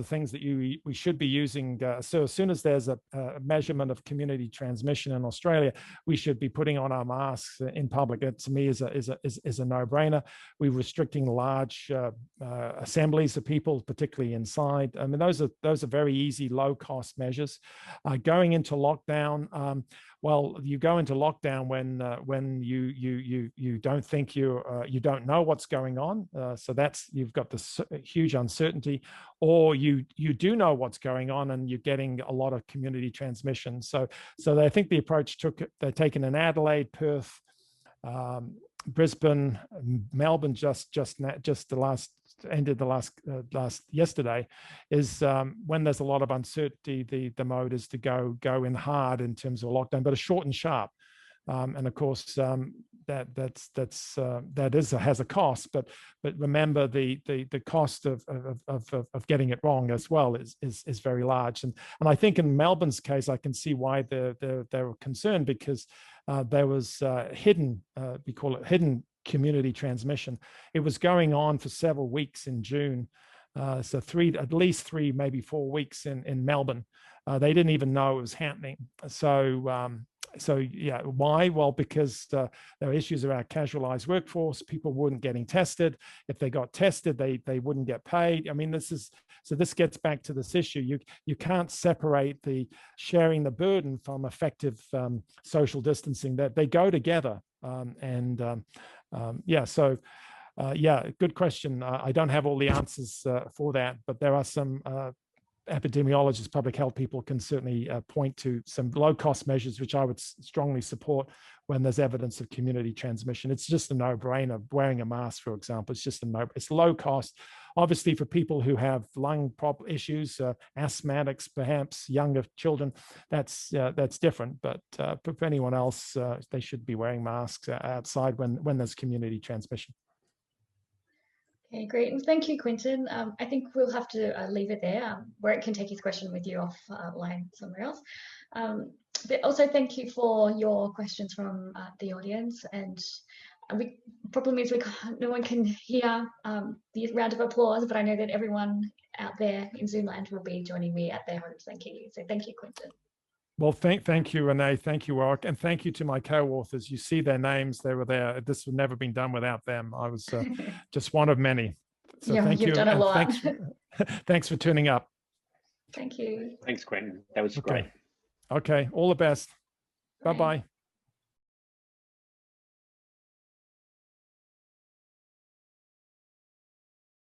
things that we should be using. So as soon as there's a measurement of community transmission in Australia, we should be putting on our masks in public. It, to me, is a no-brainer. We're restricting large assemblies of people, particularly inside. I mean, those are very easy, low-cost measures. Going into lockdown. Well, you go into lockdown when you don't think you don't know what's going on. So you've got this huge uncertainty, or you do know what's going on and you're getting a lot of community transmission. So I think the approach they're taken in Adelaide, Perth, Brisbane, Melbourne ended yesterday, is when there's a lot of uncertainty, the mode is to go in hard in terms of lockdown, but a short and sharp. And of course, that has a cost, but remember the cost of getting it wrong as well is very large. And I think in Melbourne's case, I can see why they're concerned, because there was we call it hidden community transmission. It was going on for several weeks in June. So at least 3, maybe 4 weeks in Melbourne. They didn't even know it was happening. So yeah, why? Well, because there are issues around casualized workforce. People weren't getting tested. If they got tested, they wouldn't get paid. I mean, this gets back to this issue. You can't separate the sharing the burden from effective social distancing. That they go together. Good question. I don't have all the answers for that, but there are some epidemiologists, public health people can certainly point to some low-cost measures, which I would strongly support when there's evidence of community transmission. It's just a no-brainer. Wearing a mask, for example, it's low cost. Obviously, for people who have lung issues, asthmatics, perhaps younger children, that's different. But for anyone else, they should be wearing masks outside when there's community transmission.
Okay, great. And thank you, Quentin. I think we'll have to leave it there. Warwick can take his question with you offline somewhere else. But also thank you for your questions from the audience. And problem is no one can hear the round of applause, but I know that everyone out there in Zoom land will be joining me at their homes. Thank you. So thank you, Quentin.
Well, thank you, Renee. Thank you, Warwick. And thank you to my co-authors. You see their names. They were there. This would never been done without them. I was just one of many. So
yeah,
thank
you've
you.
done a
And
lot.
thanks for tuning up.
Thank you.
Thanks, Quentin. That was great.
Okay. All the best. Bye-bye.